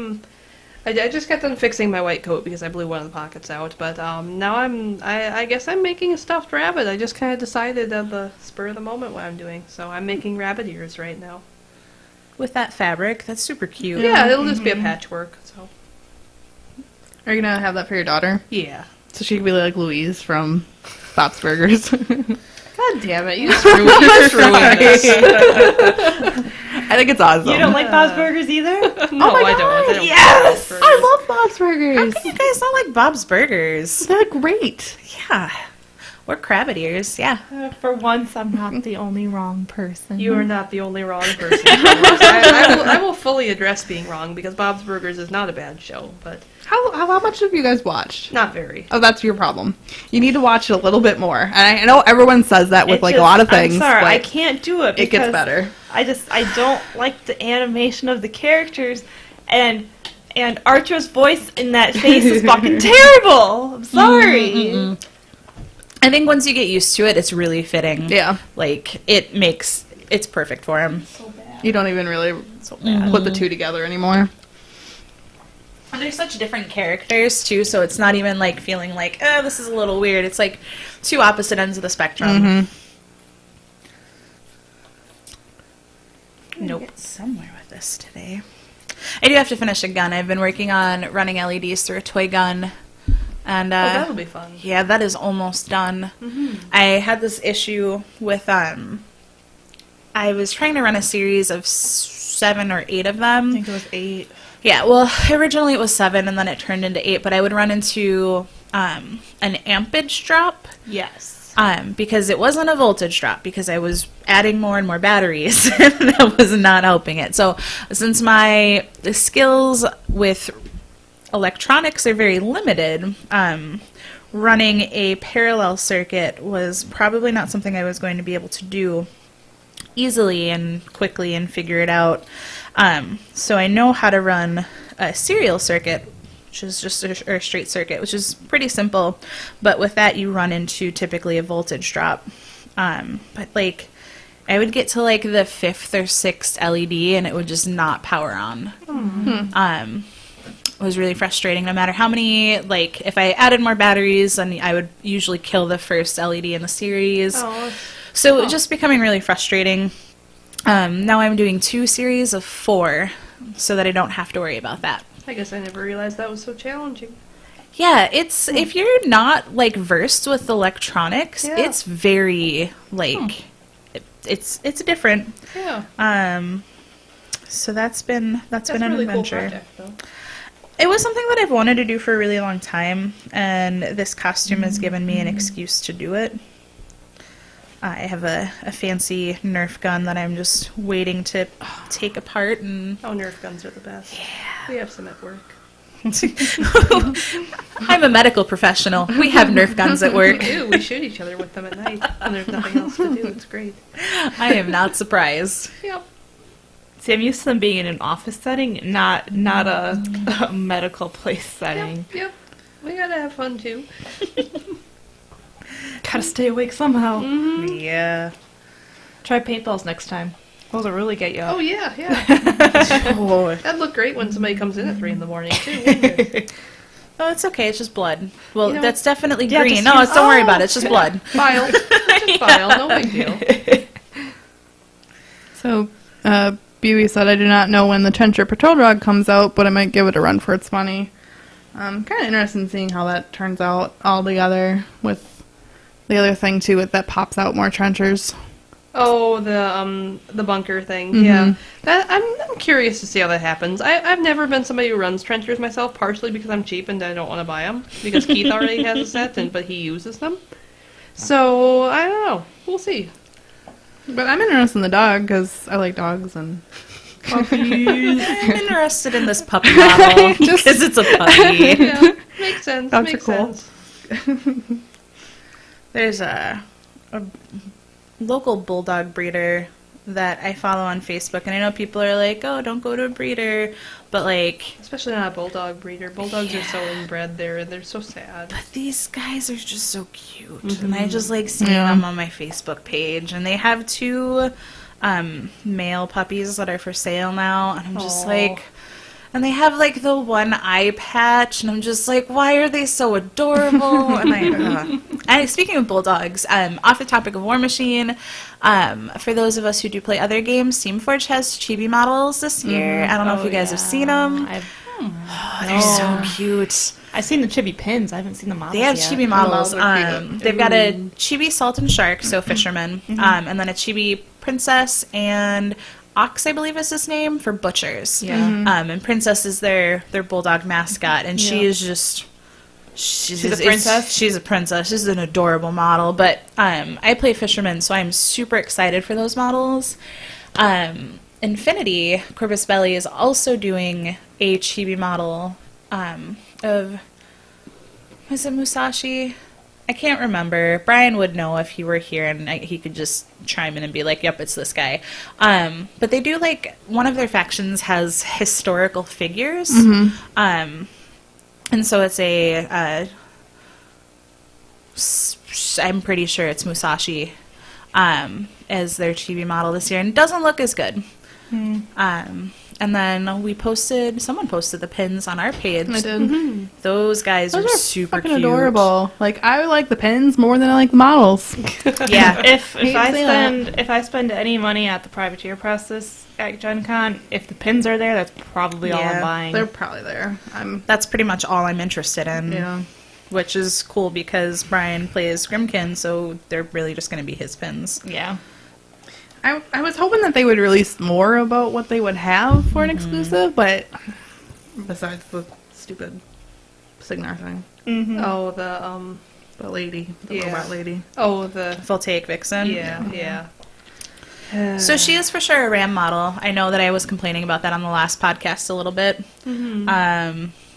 just got done fixing my white coat because I blew one of the pockets out, but now I guess I'm making a stuffed rabbit. I just kind of decided at the spur of the moment what I'm doing, so I'm making rabbit ears right now. With that fabric, that's super cute. Yeah, it'll just be a patchwork, so. Are you going to have that for your daughter? Yeah. So she could be like Louise from Bob's Burgers. God damn it, you just ruined this. I think it's awesome. You don't like Bob's Burgers either? No, my I don't. I God, don't yes! like I love Bob's Burgers. How can you guys not like Bob's Burgers? They're great. Yeah. Or crab ears, yeah. For once, I'm not the only wrong person. You are not the only wrong person. I will fully address being wrong because Bob's Burgers is not a bad show, but How much have you guys watched? not very. Oh, that's your problem. You need to watch it a little bit more. And I know everyone says that with It like just- a lot of things. I'm sorry, but I can't do it. it gets because better. I don't like the animation of the characters, and Archer's voice in that face is fucking terrible. I'm sorry. I think once you get used to it, it's really fitting. Yeah. Like, it's perfect for him. You don't even really So bad. put the two together anymore. And they're such different characters, too, so it's not even, like, feeling like, oh, this is a little weird. It's, like, two opposite ends of the spectrum. Nope. Somewhere with this today. I do have to finish a gun. I've been working on running LEDs through a toy gun. And, That'll be fun. yeah, that is almost done. I had this issue with, I was trying to run a series of 7 or 8 of them. I think it was 8. Yeah, well, originally it was 7, and then it turned into 8, but I would run into an ampage drop. Yes. Because it wasn't a voltage drop, because I was adding more and more batteries. That was not helping it. So, since my skills with electronics are very limited, running a parallel circuit was probably not something I was going to be able to do easily and quickly and figure it out. So I know how to run a serial circuit, which is just a straight circuit, which is pretty simple. But with that, you run into typically a voltage drop. But like, I would get to like the 5th or 6th LED, and it would just not power on. was really frustrating. No matter how many, like, if I added more batteries, then I would usually kill the first LED in the series. Oh. So just becoming really frustrating. Now I'm doing 2 series of 4 so that I don't have to worry about that. I guess I never realized that was so challenging. Yeah, it's if you're not like versed with electronics, it's very like it's different. Yeah. So that's been an really adventure. Cool project, though. It was something that I've wanted to do for a really long time, and this costume has given me an excuse to do it. I have a fancy Nerf gun that I'm just waiting to take apart. And Nerf guns are the best. Yeah. We have some at work. I'm a medical professional. We have Nerf guns at work. We do. We shoot each other with them at night when there's nothing else to do. It's great. I am not surprised. Yep. See, I'm used to them being in an office setting, not a medical place setting. Yep. We gotta have fun, too. Gotta stay awake somehow. Mm-hmm. Yeah. Try paintballs next time. Those will really get you up. Oh, yeah. That'd look great when somebody comes in at 3 in the morning, too, wouldn't it? Oh, it's okay. It's just blood. Well, You know, that's definitely yeah, green. just No, use- don't worry about it. It's just blood. Bile. Just bile. No big deal. So, Bewey said, I do not know when the Trencher Patrol Dog comes out, but I might give it a run for its money. I'm kind of interested in seeing how that turns out all together with the other thing, too, that pops out more trenchers. Oh, the bunker thing. Mm-hmm. Yeah. I'm curious to see how that happens. I've never been somebody who runs trenchers myself, partially because I'm cheap and I don't want to buy them, because Keith already has a set, but he uses them. So, I don't know. We'll see. But I'm interested in the dog, because I like dogs and puppies. I'm interested in this puppy model because it's a puppy. Yeah, makes sense. Dogs makes are cool. sense. There's a local bulldog breeder that I follow on Facebook, and I know people are like, oh, don't go to a breeder, but like... Especially not a bulldog breeder. Bulldogs are so inbred there, and they're so sad. But these guys are just so cute, and I just like seeing them on my Facebook page, and they have 2 male puppies that are for sale now, and I'm just like... And they have, like, the one eye patch, and I'm just like, why are they so adorable? And speaking of bulldogs, off the topic of War Machine, for those of us who do play other games, Steamforge has Chibi Models this year. I don't know if you guys have seen them. They're so cute. I've seen the Chibi pins. I haven't seen the models They have yet. Chibi Models. The models are cute. They've got a Chibi Salt and Shark, so fisherman, and then a Chibi Princess and... Ox, I believe is his name, for butchers. Yeah. And Princess is their bulldog mascot, and she is just... She's a princess? She's a princess. She's an adorable model, but I play fisherman, so I'm super excited for those models. Infinity, Corvus Belli, is also doing a chibi model of... Was it Musashi? I can't remember. Brian would know if he were here, and he could just chime in and be like, yep, it's this guy. But they do, like, one of their factions has historical figures. And so it's I'm pretty sure it's Musashi as their chibi model this year, and it doesn't look as good. And then someone posted the pins on our page. I did. Those guys Those are are super fucking cute. adorable. Like, I like the pins more than I like the models. Yeah. If I spend any money at the privateer press at Gen Con, if the pins are there, that's probably all I'm buying. They're probably there. That's pretty much all I'm interested in. Yeah. Which is cool because Brian plays Grymkin, so they're really just going to be his pins. Yeah. I was hoping that they would release more about what they would have for an exclusive, but besides the stupid Signar thing. Oh, the The Yeah. robot lady. Oh, the... Voltaic Vixen. Yeah. So she is for sure a RAM model. I know that I was complaining about that on the last podcast a little bit.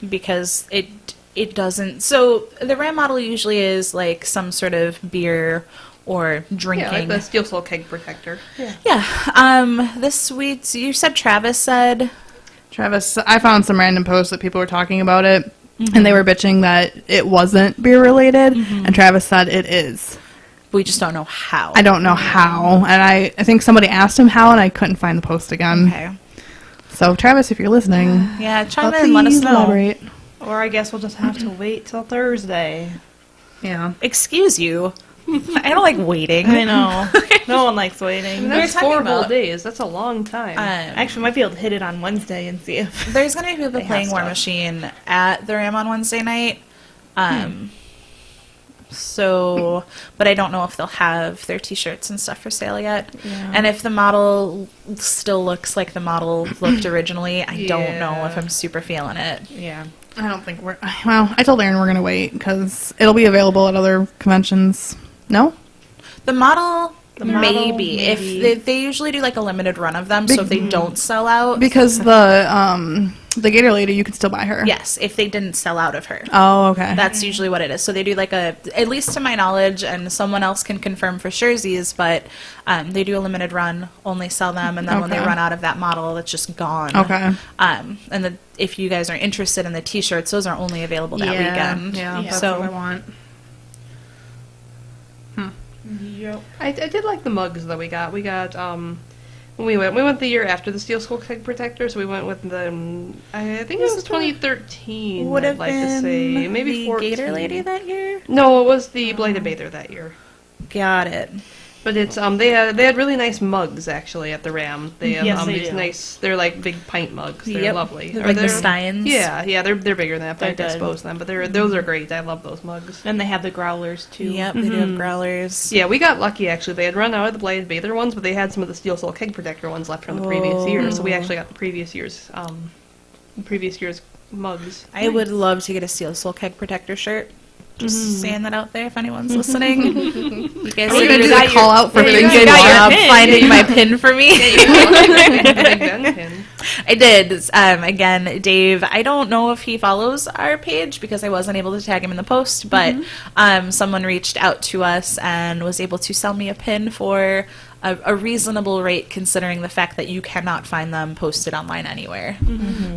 Because it doesn't... So the RAM model usually is like some sort of beer or drinking. Yeah, like the Steel Soul Keg Protector. Yeah. This week, you said Travis said... Travis, I found some random posts that people were talking about it, and they were bitching that it wasn't beer related, and Travis said it is. We just don't know how. I don't know how, and I think somebody asked him how, and I couldn't find the post again. Okay. So, Travis, if you're listening, Yeah, chime in, let us please know. elaborate. Or I guess we'll just have to wait till Thursday. Yeah. Excuse you. I don't like waiting. I know. No one likes waiting. That's talking 4 whole about- days. That's a long time. Actually, might be able to hit it on Wednesday and see if There's going to be people They have playing War stuff. Machine at the Ram on Wednesday night. So, but I don't know if they'll have their t-shirts and stuff for sale yet. Yeah. And if the model still looks like the model looked originally, I don't know Yeah. if I'm super feeling it. Yeah. I don't think we're... Well, I told Aaron we're going to wait because it'll be available at other conventions. No? The model, model, maybe. maybe. If they usually do like a limited run of them, so if they don't sell out, Because the Gator Lady, you can still buy her. yes, if they didn't sell out of her. Oh, okay. That's usually what it is. So they do like at least to my knowledge, and someone else can confirm for surezies, but they do a limited run, only sell them, and then when they Okay. run out of that model, it's just gone. Okay. And if you guys are interested in the t-shirts, those are only available that weekend. Yeah, that's so what I want. Yep. I did like the mugs that we got. We got when we went the year after the Steel Skull Keg Protector, so we went with the I think it was 2013. would have I'd like been to say maybe the 14. Gator Lady that year. No, it was the Blighted Bather that year. Got it. But it's they had really nice mugs actually at the Ram. They have Yes, they these do. nice. They're like big pint mugs. They're Yep. lovely. They're Or like the Steins. Yeah, they're bigger than that. But I They're can good. expose them. But those are great. I love those mugs. And they have the growlers too. Yep, they do have growlers. Yeah, we got lucky actually. They had run out of the Blighted Bather ones, but they had some of the Steel Soul Keg Protector ones left from the previous year. So we actually got the previous year's mugs. I would love to get a Steel Soul Keg Protector shirt. Just saying that out there if anyone's listening. You guys Are we are going to do good the call out for you things got they job want? pin. finding my pin for me. Big Ben pin. I did. Again, Dave, I don't know if he follows our page because I wasn't able to tag him in the post, but someone reached out to us and was able to sell me a pin for a reasonable rate considering the fact that you cannot find them posted online anywhere.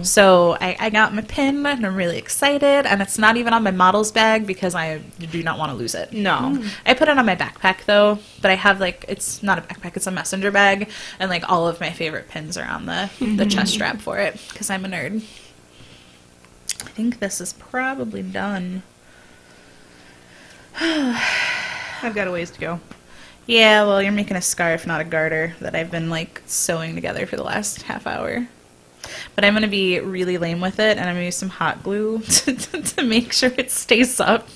So I got my pin and I'm really excited, and it's not even on my model's bag because I do not want to lose it. No. I put it on my backpack though, but I have it's not a backpack, it's a messenger bag, and like all of my favorite pins are on the chest strap for it because I'm a nerd. I think this is probably done. I've got a ways to go. Yeah, well, you're making a scarf, not a garter, that I've been sewing together for the last half hour. But I'm going to be really lame with it, and I'm going to use some hot glue to make sure it stays up.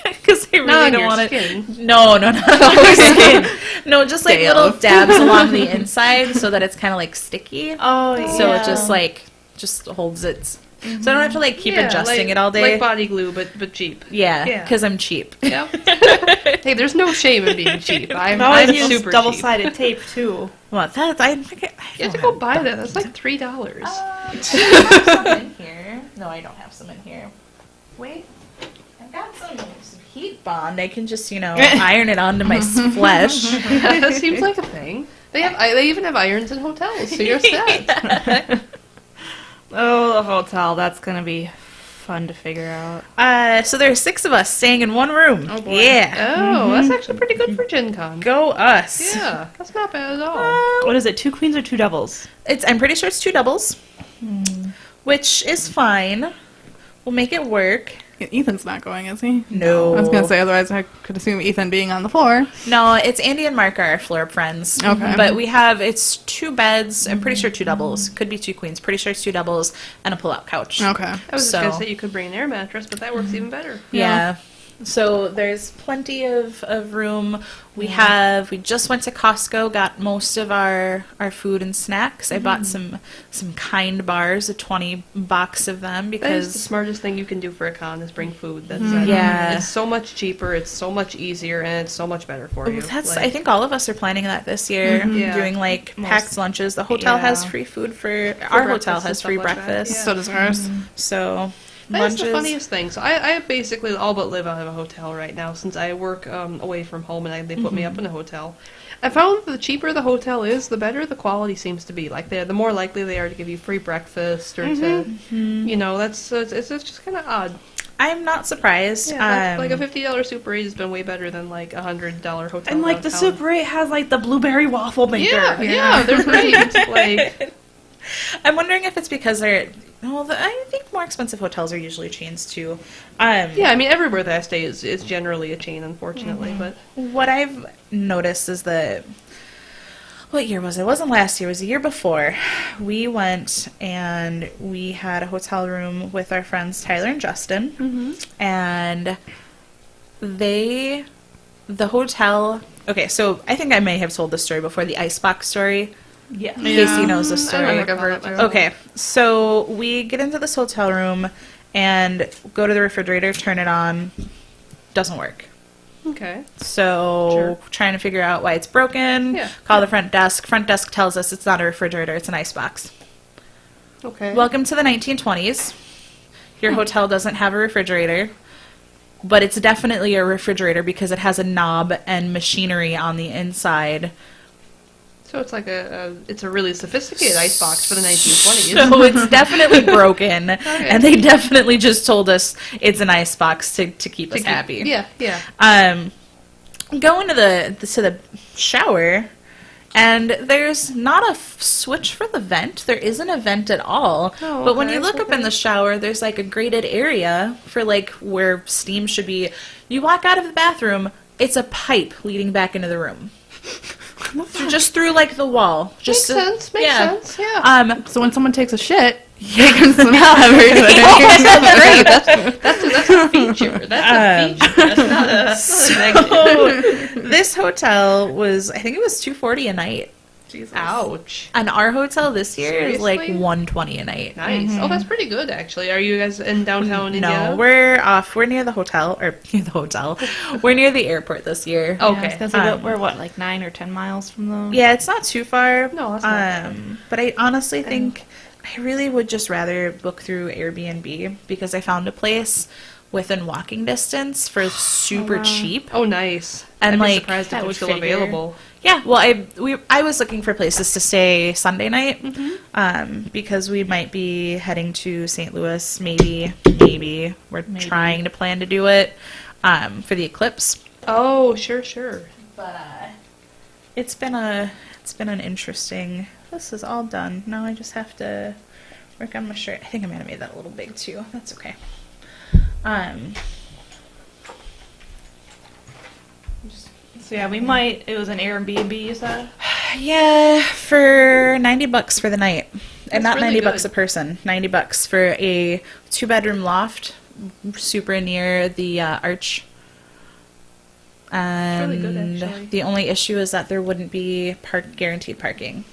Because I really Not on don't your want skin. it. No, not on your skin. No, just Dale. little dabs along the inside so that it's kind of sticky. Oh, yeah. So it just holds it. So I don't have to keep adjusting like, it all day. Like body glue, but cheap. Yeah, Yeah. because I'm cheap. Yeah. Hey, there's no shame in being cheap. I'm I always use super cheap. double-sided tape too. Well, that I You have to go buy that. That's like $3. I have some in here. No, I don't have some in here. Wait, I've got some heat bond. I can just iron it onto my flesh. Yeah, that seems like a thing. They even have irons in hotels, so you're set. Oh, the hotel. That's going to be fun to figure out. So there are 6 of us staying in one room. Oh, boy. Yeah, Oh, that's actually pretty good for Gen Con. go us. Yeah, that's not bad at all. What is it, 2 queens or 2 doubles? I'm pretty sure it's 2 doubles, which is fine. We'll make it work. Ethan's not going, is he? No. I was going to say, otherwise I could assume Ethan being on the floor. No, it's Andy and Mark are our floor friends. Okay. But it's 2 beds. I'm pretty sure 2 doubles. Could be 2 queens. Pretty sure it's 2 doubles and a pull-out couch. Okay. I was just So- gonna say you could bring an air mattress, but that works even better. Yeah. So there's plenty of room. We just went to Costco, got most of our food and snacks. I bought some Kind bars, a 20 box of them That is the because smartest thing you can do for a con is bring food. That's Yeah. It's so much cheaper, it's so much easier, and it's so much better for you. I think all of us are planning that this year, Yeah. doing packed lunches. The hotel has free food our hotel breakfast and has stuff free like that, breakfast. yeah. So does ours. So That's lunches. the funniest thing. So I basically all but live out of a hotel right now since I work away from home and they put me up in a hotel. I found that the cheaper the hotel is, the better the quality seems to be. Like the more likely they are to give you free breakfast or to, it's just kind of odd. I'm not surprised. Yeah, like a $50 Super 8 has been way better than like a $100 hotel. And the downtown. Super 8 has the blueberry waffle maker. Yeah, they're great. I'm wondering if it's because they're. Well, I think more expensive hotels are usually chains too. Yeah, I mean, everywhere that I stay is generally a chain, unfortunately. But what I've noticed is that. What year was it? It wasn't last year. It was the year before. We went and we had a hotel room with our friends Tyler and Justin, and the hotel. Okay, so I think I may have told this story before. The icebox story. Yeah. Casey knows the story. I don't think I've heard it too. Okay, so we get into this hotel room and go to the refrigerator, turn it on, doesn't work. okay. So trying to figure out why it's broken, Yeah. call the front desk. Front desk tells us it's not a refrigerator, it's an icebox. Okay. Welcome to the 1920s. Your hotel doesn't have a refrigerator, but it's definitely a refrigerator because it has a knob and machinery on the inside. So it's like it's a really sophisticated icebox for the 1920s. So it's definitely broken, Okay. and they definitely just told us it's an icebox to keep us happy. Yeah, yeah. Go into the shower, and there's not a switch for the vent. There isn't a vent at all. Oh, but when okay, you look up in the shower, there's like a grated area for like where steam should be. You walk out of the bathroom, it's a pipe leading back into the room. Just through like the wall. Just Makes sense, yeah. So when someone takes a shit, you can smell everything. That's great. That's a feature. That's a feature. That's not a negative. This hotel was, I think it was $240 a night. Jesus. Ouch. And our hotel this year is like Seriously? $120 a night. Nice. Oh, that's pretty good, actually. Are you guys in downtown Indiana? No, we're off. We're near the hotel, or near the hotel. We're near the airport this year. Okay. We're what, like 9 or 10 miles from the... Yeah, it's not too far. No, that's not But I honestly think I really would just rather book through Airbnb because I found a place within walking distance for super cheap. Oh, nice. And, I'd be like, surprised if that they're would still figure- available. Yeah, well, I was looking for places to stay Sunday night because we might be heading to St. Louis. Maybe we're trying to plan to do it for the eclipse. Oh, sure. But it's been an interesting. This is all done. Now I just have to work on my shirt. I think I might have made that a little big too. That's okay. So yeah, we might... It was an Airbnb, you said? Yeah, for $90 for the night. And That's not really $90 a good. person. $90 for a 2-bedroom loft, super near the arch. And really good, actually. the only issue is that there wouldn't be guaranteed parking.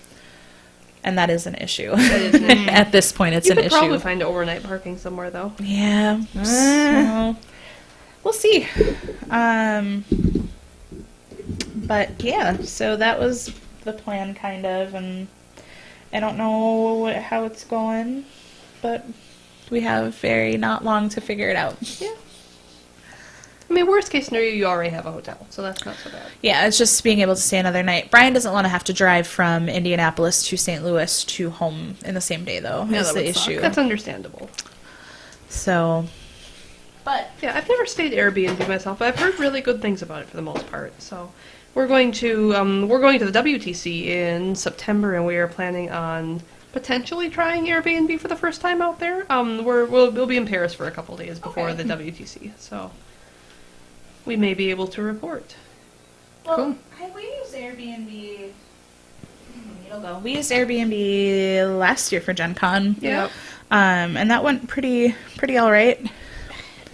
And that is an issue. That is an issue. At this point, it's You an could issue. probably find overnight parking somewhere, though. Yeah. So, we'll see. But yeah, so that was the plan, kind of, and I don't know how it's going, but we have very not long to figure it out. Yeah. I mean, worst case scenario, you already have a hotel, so that's not so bad. Yeah, it's just being able to stay another night. Brian doesn't want to have to drive from Indianapolis to St. Louis to home in the same day, though. Yeah, Is that the would suck. issue. That's understandable. So, But yeah, I've never stayed Airbnb myself, but I've heard really good things about it for the most part. So we're going to the WTC in September, and we are planning on potentially trying Airbnb for the first time out there. We'll be in Paris for a couple days before the WTC, so we may be able to report. well, we used Airbnb. We used Airbnb last year for Gen Con. Yep. And that went pretty all right.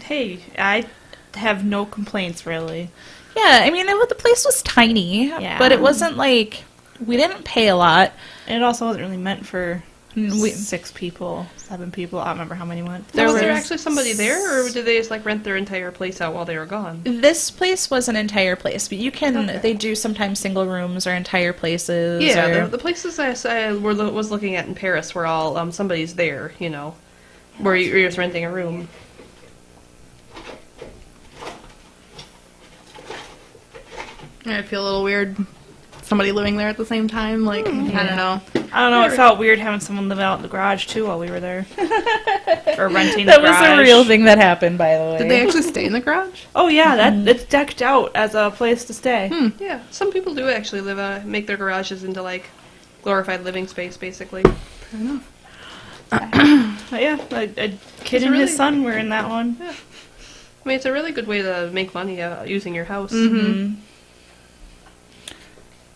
Hey, I have no complaints, really. Yeah, I mean, the place was tiny, Yeah. but it wasn't like we didn't pay a lot. And it also wasn't really meant for We 6 people, 7 people. I don't remember how many went. Was there actually somebody there, or did they just like rent their entire place out while they were gone? This place was an entire place, but you can. Okay. They do sometimes single rooms or entire places. Yeah, or, the places I was looking at in Paris were all somebody's there, where you're just renting a room. I feel a little weird. Somebody living there at the same time, like, I don't know. I don't know, it felt weird having someone live out in the garage, too, while we were there. Or renting that the garage. was a real thing that happened, by the way. Did they actually stay in the garage? Oh, yeah, it's decked out as a place to stay. Yeah, some people do actually make their garages into like glorified living space, basically. Fair enough. Yeah, a kid and his son were in that one. Yeah. I mean, it's a really good way to make money using your house. Mm-hmm.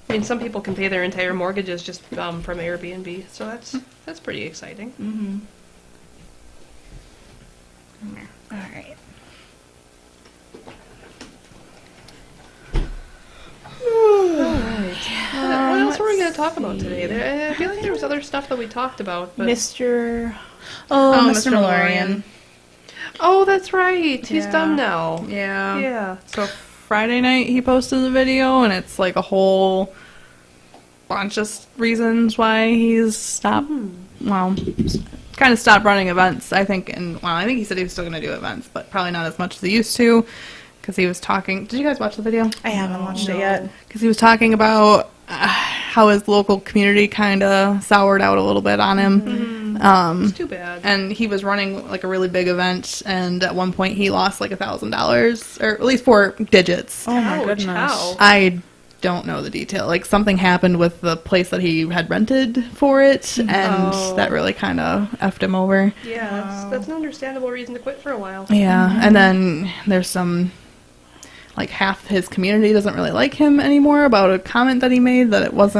I mean, some people can pay their entire mortgages just from Airbnb, so that's pretty exciting. Mm-hmm. All right. What else were we going to talk about today? I feel like there was other stuff that we talked about. But... Mr. Mrmalorian. Oh, that's right. He's Yeah. done now. Yeah. Yeah. So Friday night he posted the video, and it's like a whole bunch of reasons why he's stopped. Well, kind of stopped running events, I think. And well, I think he said he was still going to do events, but probably not as much as he used to, because he was talking. Did you guys watch the video? I haven't watched it yet. Because he was talking about how his local community kind of soured out a little bit on him. It's too bad. And he was running like a really big event, and at one point he lost like $1,000, or at least 4 digits. Oh my Ouch, goodness. how? I don't know the detail. Like something happened with the place that he had rented for it, and that really kind of effed him over. Yeah, that's an understandable reason to quit for a while. Yeah, and then there's some, like half his community doesn't really like him anymore about a comment that he made that it was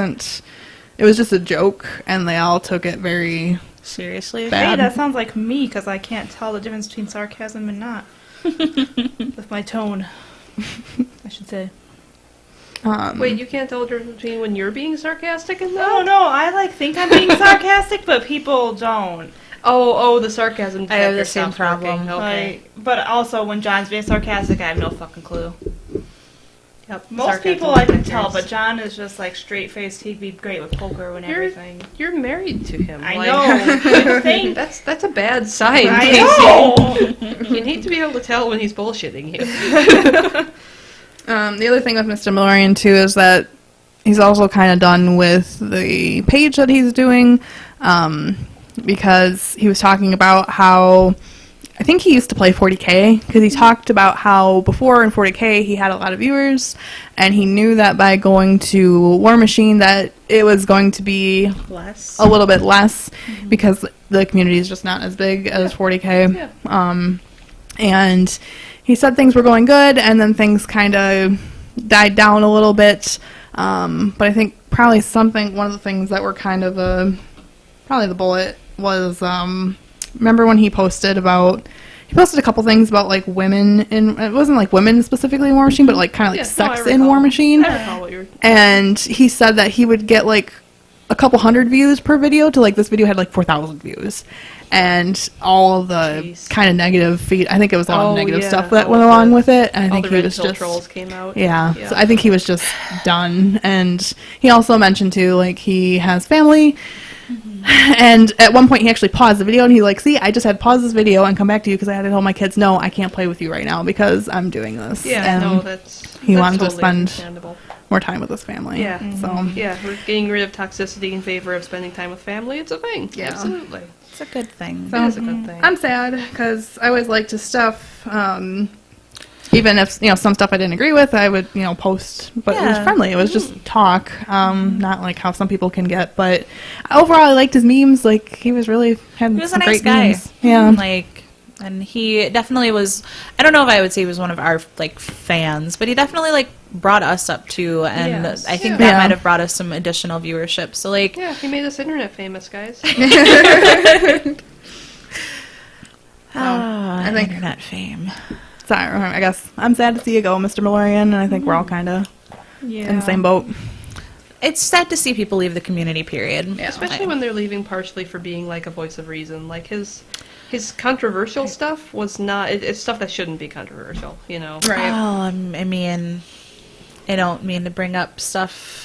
just a joke, and they all took it very Seriously? bad. Hey, that sounds like me, because I can't tell the difference between sarcasm and not. With my tone, I should say. Wait, you can't tell the difference between when you're being sarcastic and No, that? no, I think I'm being sarcastic, but people don't. Oh, the sarcasm I have the detector same stops problem. working. Okay. Like, but also when John's being sarcastic, I have no fucking clue. Yep. Most sarcasm people I can detectors. tell, but John is just like straight faced. He'd be great with poker and everything. You're married to him. I like- know. You think? That's a bad sign. I Casey. know. You need to be able to tell when he's bullshitting you. The other thing with Mr. Mrmalorian too is that he's also kind of done with the page that he's doing, because he was talking about how, I think he used to play 40K, because he talked about how before in 40K he had a lot of viewers, and he knew that by going to War Machine that it was going to be Less. a little bit less, because the community is just not as big as 40K. Yeah. And he said things were going good, and then things kind of died down a little bit. But I think probably one of the things that were kind of probably the bullet was, remember when he posted a couple things about like women it wasn't like women specifically in War Machine, but like kind of like sex in War Machine. I recall what you were... And he said that he would get like a couple hundred views per video to like this video had like 4,000 views. And all the kind of negative feed, I think it was a lot of negative stuff that went along with it. And I think he was just trolls came out. Yeah. So I think he was just done. And he also mentioned too, like he has family. And at one point he actually paused the video and he like, see, I just had to pause this video and come back to you because I had to tell my kids, no, I can't play with you right now because I'm doing this. Yeah, and no, that's wanted to totally spend understandable. more time with his family. Yeah. So Yeah, we're getting rid of toxicity in favor of spending time with family. It's a thing. Yeah. Absolutely. It's a good thing. So It is a good thing. I'm sad because I always liked his stuff. Even if some stuff I didn't agree with, I would post. But it was Yeah. friendly. It was just talk, not like how some people can get. But overall, I liked his memes. Like he was really had He was some a nice great guy. memes. Yeah. And he definitely was, I don't know if I would say he was one of our like fans, but he definitely brought us up too, and Yes. I think Yeah. that Yeah. might have brought us some additional viewership. So Yeah, he made us internet famous, guys. I think- internet fame. So I guess I'm sad to see you go, Mr. Mrmalorian, and I think we're all kind of in the same boat. It's sad to see people leave the community, period. Especially when they're leaving partially for being like a voice of reason. Like his controversial stuff was not. It's stuff that shouldn't be controversial. Right. Oh, I mean, I don't mean to bring up stuff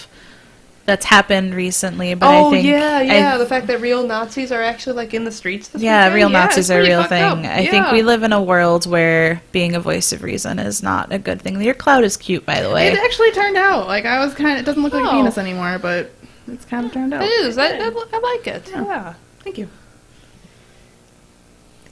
that's happened recently, but I think the fact that real Nazis are actually like in the streets this yeah, weekend? real Yeah, Nazis it's are a pretty real fucked thing. up. I think Yeah. we live in a world where being a voice of reason is not a good thing. Your cloud is cute, by the way. It actually turned out like I was kind of. It doesn't look like a Oh. penis anymore, but it's kind of turned out. It is. I like it. Yeah. Thank you.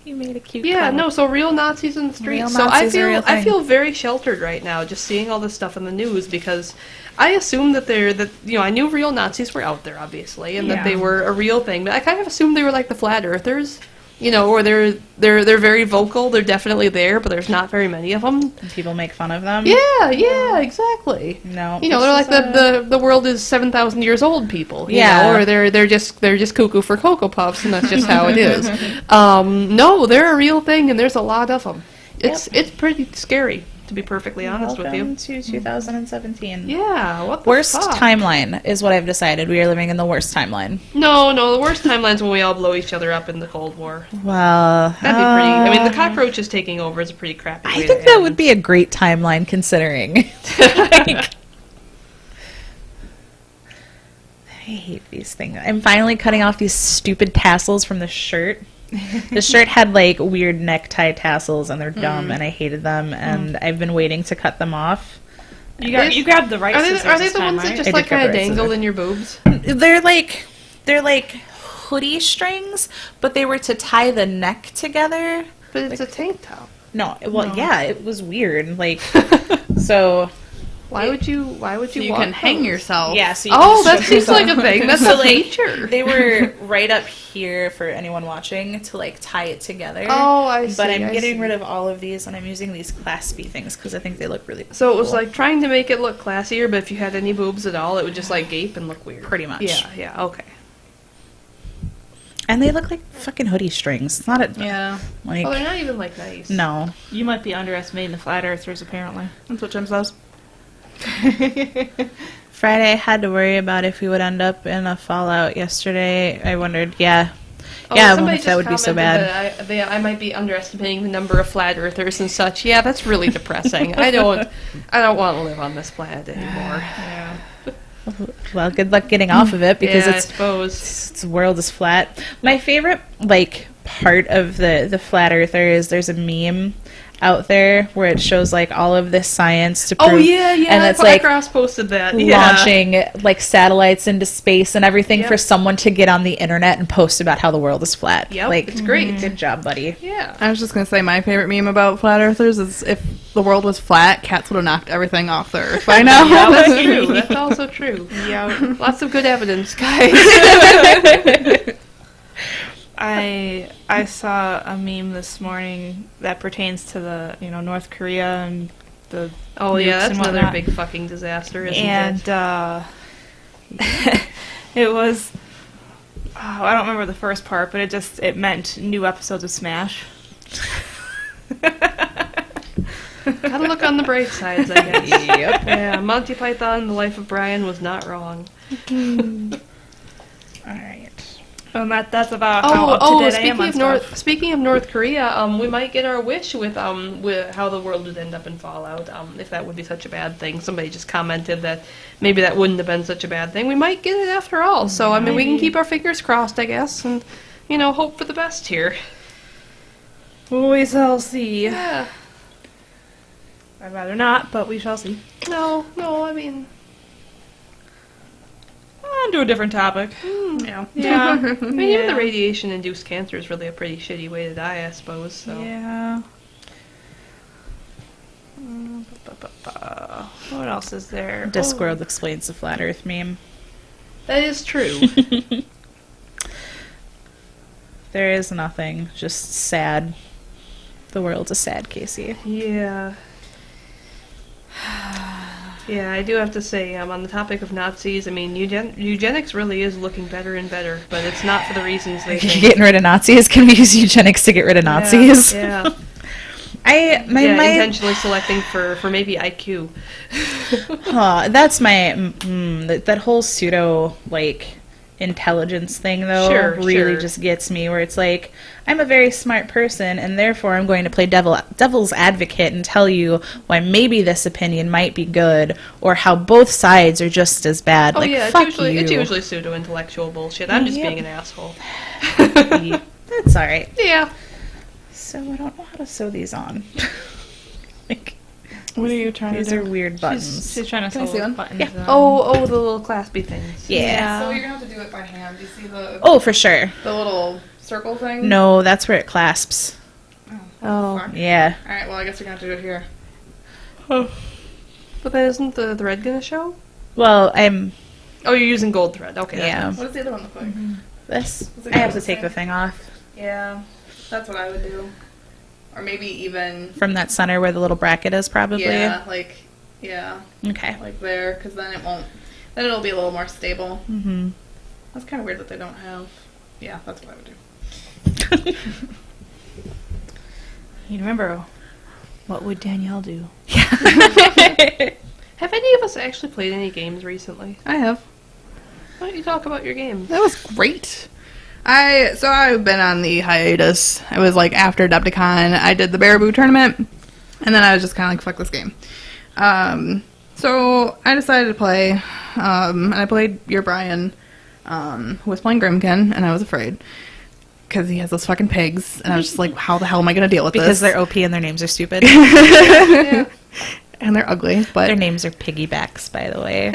You made a cute Yeah, cloud. no, so real Nazis in the streets. Real So Nazis are a real I thing. feel very sheltered right now just seeing all this stuff in the news because I assumed that I knew real Nazis were out there obviously and that they were a real thing, but I kind of assumed they were like the flat earthers. Or they're very vocal. They're definitely there, but there's not very many of them. And people make fun of them. Yeah, exactly. No, they're like the world is 7,000 years old people. Or they're just cuckoo for Cocoa Puffs, and that's just how it is. No, they're a real thing, and there's a lot of them. It's pretty scary, to be perfectly honest with you. Welcome to 2017. Yeah, what the Worst fuck? timeline is what I've decided. We are living in the worst timeline. No, the worst timeline's when we all blow each other up in the Cold War. Well, That'd be pretty. I mean, the cockroaches taking over is a pretty crappy way I think to that end. would be a great timeline considering. I hate these things. I'm finally cutting off these stupid tassels from the shirt. The shirt had like weird necktie tassels and they're dumb and I hated them and I've been waiting to cut them off. You grabbed the right scissors Are they this the time, ones that right? just I like did grab kind of the right dangle scissors. in your boobs? They're like hoodie strings, but they were to tie the neck together. But it's a tank top. Yeah, it was weird. Like so Why would you You want can hang those? yourself. yeah, so you Oh, can that seems like a thing. That's So, a like, feature. They were right up here for anyone watching to like tie it together. Oh, I see. But I'm I getting see. rid of all of these and I'm using these claspy things because I think they look really So it was cool. like trying to make it look classier, but if you had any boobs at all, it would just like gape and look weird. Pretty much. Yeah, okay. And they look like fucking hoodie strings. It's not a Yeah. like Oh, they're not even like nice. no. You might be underestimating the flat earthers, apparently. That's what Jim says. Friday I had to worry about if we would end up in a fallout yesterday. I wondered, yeah. Oh, Yeah, I somebody wonder if that just would be so commented bad. that I might be underestimating the number of flat earthers and such. Yeah, that's really depressing. I don't want to live on this planet anymore. Yeah. Well, good luck getting off of it because yeah, I it's suppose. the world is flat. My favorite like part of the flat earther is there's a meme out there where it shows like all of this science to prove Oh yeah, and it's I like cross posted that. launching like satellites into space and everything Yep. for someone to get on the internet and post about how the world is flat. Yep, like it's great. Good job, buddy. Yeah. I was just gonna say my favorite meme about flat earthers is if the world was flat, cats would have knocked everything off the earth by now. Yeah, that's true. That's also true. Yeah. Lots of good evidence, guys. I saw a meme this morning that pertains to the North Korea and the Oh yeah, nukes that's and another whatnot. big fucking disaster, isn't and it? it was I don't remember the first part, but it meant new episodes of Smash. Gotta look on the bright sides, I guess. Yep. Yeah, Monty Python, The Life of Brian was not wrong. All right. And that's about how up to date I am on stuff. Speaking of North Korea, we might get our wish with how the world would end up in Fallout. If that would be such a bad thing, somebody just commented that maybe that wouldn't have been such a bad thing. We might get it after all. So I mean, we can keep our fingers crossed, I guess, and hope for the best here. We shall see. Yeah. I'd rather not, but we shall see. No, I mean, On to a different topic. yeah. Yeah. I mean, even the radiation-induced cancer is really a pretty shitty way to die, I suppose. So. Yeah. What else is there? Discworld explains the flat Earth meme. That is true. There is nothing. Just sad. The world's a sad, Casey. Yeah. Yeah, I do have to say, on the topic of Nazis, I mean, eugenics really is looking better and better, but it's not for the reasons they think. Getting rid of Nazis? Can we use eugenics to get rid of Nazis? Yeah. My intentionally selecting for maybe IQ. That's my that whole pseudo like intelligence thing though really just gets me, where it's like I'm a very smart person and therefore I'm going to play devil's advocate and tell you why maybe this opinion might be good or how both sides are just as bad. Oh like, yeah, fuck it's you. usually pseudo-intellectual bullshit. I'm just being an asshole. That's all right. Yeah. So I don't know how to sew these on. Like, What are you trying these are weird buttons. She's trying to Can I sew see one? buttons. Yeah. Oh, the little claspy things. Yeah. So you're gonna have to do it by hand. Do you see the Oh, for sure. little circle thing? No, that's where it clasps. Oh. Fuck. Yeah. Alright, well, I guess you're going to have to do it here. Oh. But then isn't the thread gonna show? Well, I'm... Oh, you're using gold thread. Okay. Yeah. What does the other one look like? This? Does it I go have to the take the same? thing off. Yeah, that's what I would do. Or maybe even... From that center where the little bracket is, probably? Yeah, like... Yeah. Okay. Like there, because then it won't... Then it'll be a little more stable. Mm-hmm. That's kind of weird that they don't have... Yeah, that's what I would do. You remember, what would Danielle do? Have any of us actually played any games recently? I have. Why don't you talk about your games? That was great. I've been on the hiatus. It was like after Adepticon, I did the Baraboo tournament, and then I was just kind of like, fuck this game. So I decided to play, and I played your Brian, who was playing Grymkin, and I was afraid. Because he has those fucking pigs, and I was just like, how the hell am I going to deal with Because this? they're OP and their names are stupid. Yeah. And they're ugly, but... Their names are piggybacks, by the way.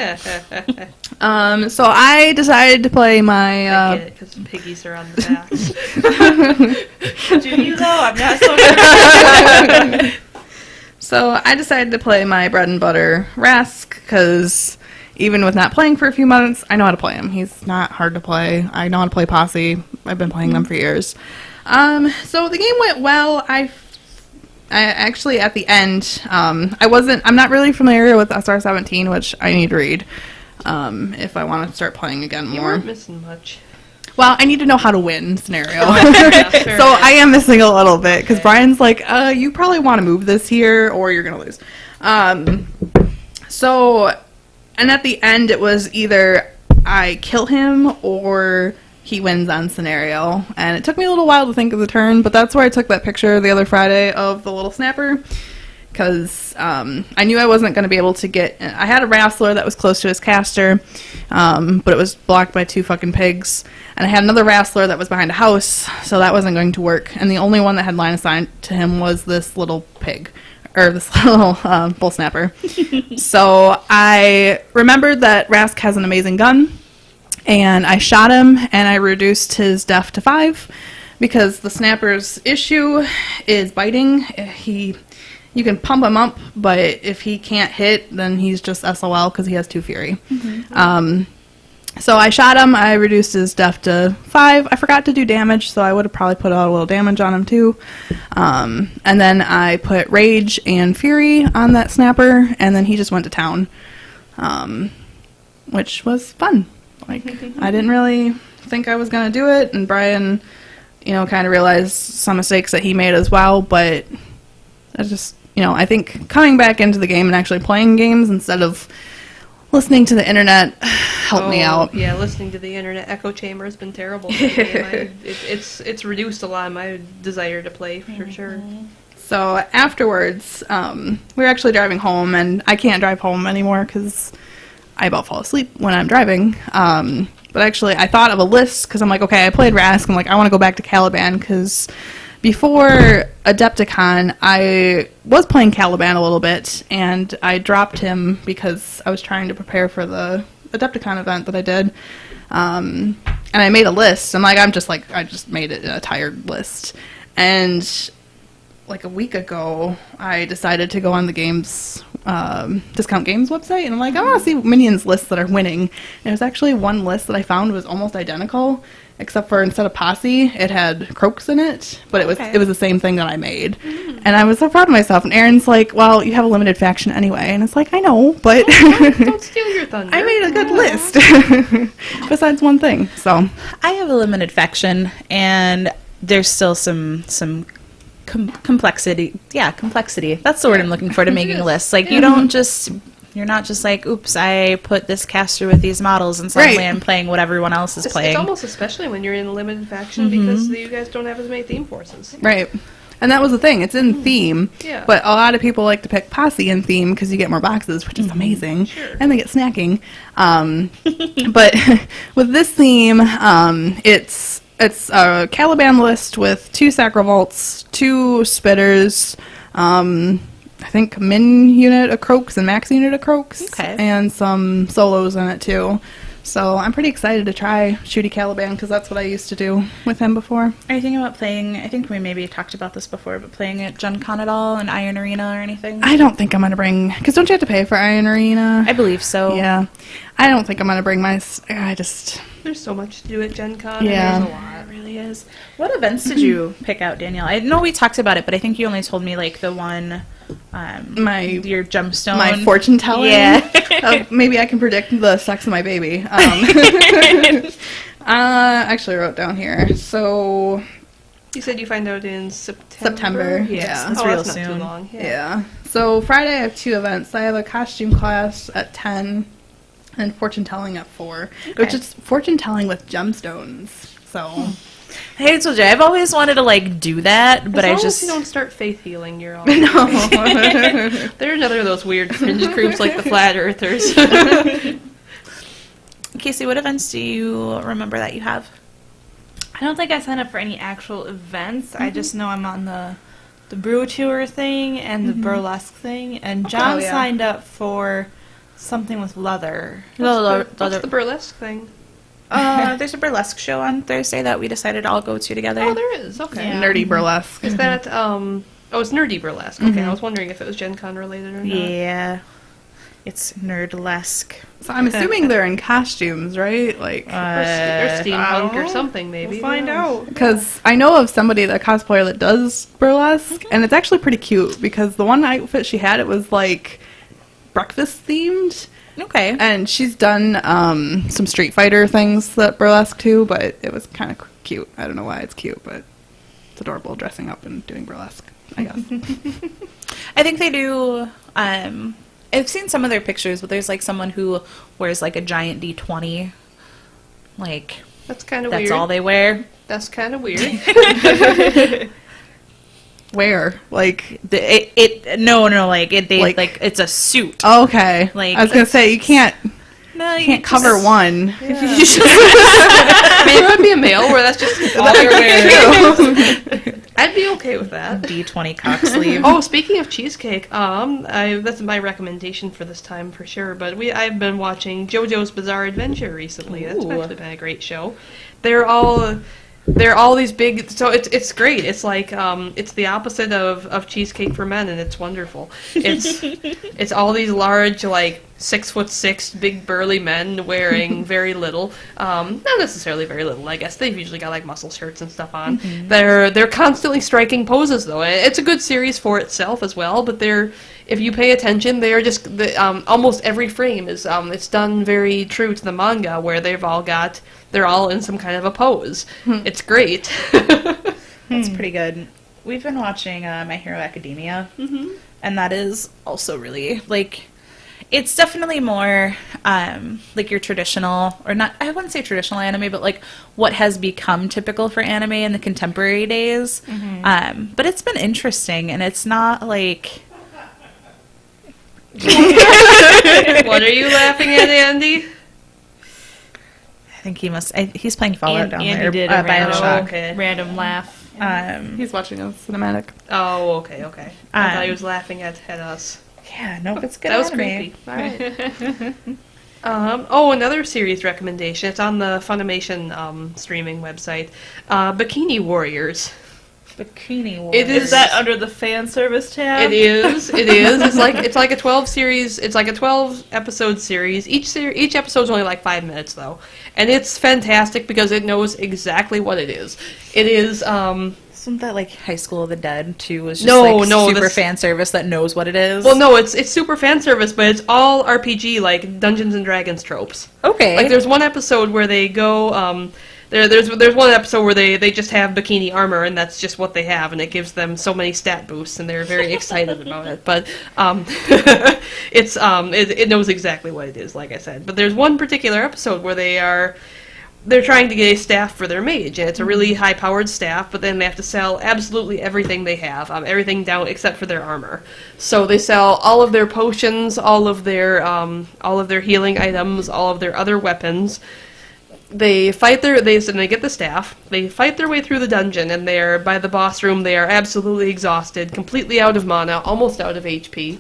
So I decided to play my... I get it, because piggies are on the backs. Do you though? I'm not so sure. So I decided to play my bread and butter Rask, because even with not playing for a few months, I know how to play him. He's not hard to play. I know how to play Posse. I've been playing them for years. So the game went well. I actually, at the end, I'm not really familiar with SR17, which I need to read if I want to start playing again You more. weren't missing much. Well, I need to know how to win scenario. Yeah, fair So enough. I am missing a little bit, because Brian's like, you probably want to move this here, or you're going to lose. And at the end, it was either I kill him, or he wins on scenario. And it took me a little while to think of the turn, but that's where I took that picture the other Friday of the little snapper, because I knew I wasn't going to be able to get... I had a Wrestler that was close to his caster, but it was blocked by 2 fucking pigs. And I had another Wrestler that was behind a house, so that wasn't going to work. And the only one that had line of sight to him was this little pig, or this little bull snapper. So I remembered that Rask has an amazing gun, and I shot him, and I reduced his def to 5, because the snapper's issue is biting. You can pump him up, but if he can't hit, then he's just SOL because he has 2 Fury. Mm-hmm. So I shot him. I reduced his def to 5. I forgot to do damage, so I would have probably put out a little damage on him too. And then I put Rage and Fury on that snapper, and then he just went to town, which was fun. Like, I didn't really think I was going to do it, and Brian, kind of realized some mistakes that he made as well, but I just... I think coming back into the game and actually playing games instead of listening to the internet helped me out. Yeah, listening to the internet echo chamber has been terrible. For me. It's reduced a lot of my desire to play, for sure. So afterwards, we were actually driving home, and I can't drive home anymore because I about fall asleep when I'm driving. But actually, I thought of a list because I'm like, okay, I played Rask. I'm like, I want to go back to Caliban because... Before Adepticon, I was playing Caliban a little bit, and I dropped him because I was trying to prepare for the Adepticon event that I did. And I made a list, and I just made it a tired list. And like a week ago, I decided to go on the game's Discount Games website, and I'm like, I want to see minions lists that are winning. And there's actually one list that I found was almost identical, except for instead of Posse, it had cryx in it, but it was the same thing that I made. And I was so proud of myself. And Aaron's like, well, you have a limited faction anyway. And it's like, I know, but... Don't steal your thunder. I made a good list. Besides one thing, so... I have a limited faction, and there's still some complexity. Yeah, complexity. That's the word I'm looking for to making a list. Like, you're not just like, oops, I put this caster with these models, and suddenly I'm playing what everyone else is playing. It's almost especially when you're in a limited faction because you guys don't have as many theme forces. Right. And that was the thing. It's in theme. Yeah. But a lot of people like to pick Posse in theme because you get more boxes, which is amazing. Sure. And they get snacking. But with this theme, it's a Caliban list with 2 Sacrovolts, 2 Spitters, I think min unit of cryx and max unit of cryx, and some solos in it too. So I'm pretty excited to try Shooty Caliban because that's what I used to do with him before. Are you thinking about playing, I think we maybe talked about this before, but playing at Gen Con at all, an Iron Arena or anything? I don't think I'm going to bring, because don't you have to pay for Iron Arena? I believe so. Yeah. I don't think I'm going to bring There's so much to do at Gen Con. Yeah. And there's a lot. It really is. What events did you pick out, Danielle? I know we talked about it, but I think you only told me, like, the one, your gemstone. my fortune telling. Yeah. Maybe I can predict the sex of my baby. Actually wrote down here. So You said you find out in September? Yeah. That's That's real not too soon. long. Yeah. So Friday I have 2 events. I have a costume class at 10 and fortune telling at 4, which is fortune telling with gemstones. So Hey, I told you, I've always wanted to, like, do that, but as long I just... as you don't start faith healing, you're all no. They're another of those weird fringe groups like the Flat Earthers. Casey, what events do you remember that you have? I don't think I signed up for any actual events. I just know I'm on the brew tour thing and the burlesque thing. And John yeah. signed up for something with leather. What's the burlesque thing? There's a burlesque show on Thursday that we decided to all go to together. Oh, there is. Okay. Yeah. Nerdy burlesque. Is that, oh, it's nerdy burlesque. Okay, I was wondering if it was Gen Con related or not. Yeah. It's nerdlesque. So I'm assuming they're in costumes, right? Like, Or steampunk or Oh, something, maybe. We'll find Who knows? out. because I know of somebody, a cosplayer that does burlesque, and it's actually pretty cute because the one outfit she had, it was like breakfast themed, Okay. and she's done some Street Fighter things that burlesque too, but it was kind of cute. I don't know why it's cute, but it's adorable dressing up and doing burlesque, I guess. I think they do. I've seen some of their pictures, but there's like someone who wears like a giant D20. Like, That's kind of weird. that's all they wear. That's kind of weird. Where? Like, No, like Like- like it's a suit. oh, okay. Like, I was gonna say you can't No, you can't cover just- one. I mean, it could be a male where that's just all you're wearing. I'd be okay with that. D20 cock sleeve. Oh, speaking of cheesecake, that's my recommendation for this time for sure. But I've been watching JoJo's Bizarre Adventure recently. That's Ooh. actually been a great show. They're all these big. So it's great. It's like it's the opposite of Cheesecake for Men, and it's wonderful. It's all these large, like 6'6" big burly men wearing very little. Not necessarily very little, I guess. They've usually got like muscle shirts and stuff on. Mm-hmm. They're constantly striking poses though. It's a good series for itself as well. But if you pay attention, they're just almost every frame is it's done very true to the manga where they're all in some kind of a pose. It's great. That's pretty good. We've been watching My Hero Academia, and that is also really, like, it's definitely more, like, your traditional, or not, I wouldn't say traditional anime, but, like, what has become typical for anime in the contemporary days. But it's been interesting, and it's not, like... What are you laughing at, Andy? I think he's playing Fallout down Andy there, did a Bioshock. random laugh. He's watching a cinematic. Oh, okay. I thought he was laughing at us. Yeah, nope, it's good That was anime. creepy. All right. Another series recommendation. It's on the Funimation streaming website. Bikini Warriors. Bikini War. It Is that under the fan service tab? It is. It's like a 12 series. It's like a 12 episode series. Each episode's only like 5 minutes though, and it's fantastic because it knows exactly what it is. It is. Isn't that like High School of the Dead too? Was just super fan service that knows what it is. Well, no, it's super fan service, but it's all RPG like Dungeons and Dragons tropes. Okay. Like there's one episode where they go. There's one episode where they just have bikini armor and that's just what they have and it gives them so many stat boosts and they're very excited about it. But it knows exactly what it is, like I said. But there's one particular episode where they're trying to get a staff for their mage, and it's a really high-powered staff, but then they have to sell absolutely everything they have, everything down except for their armor. So they sell all of their potions, all of their healing items, all of their other weapons. They get the staff, they fight their way through the dungeon, and by the boss room, they are absolutely exhausted, completely out of mana, almost out of HP.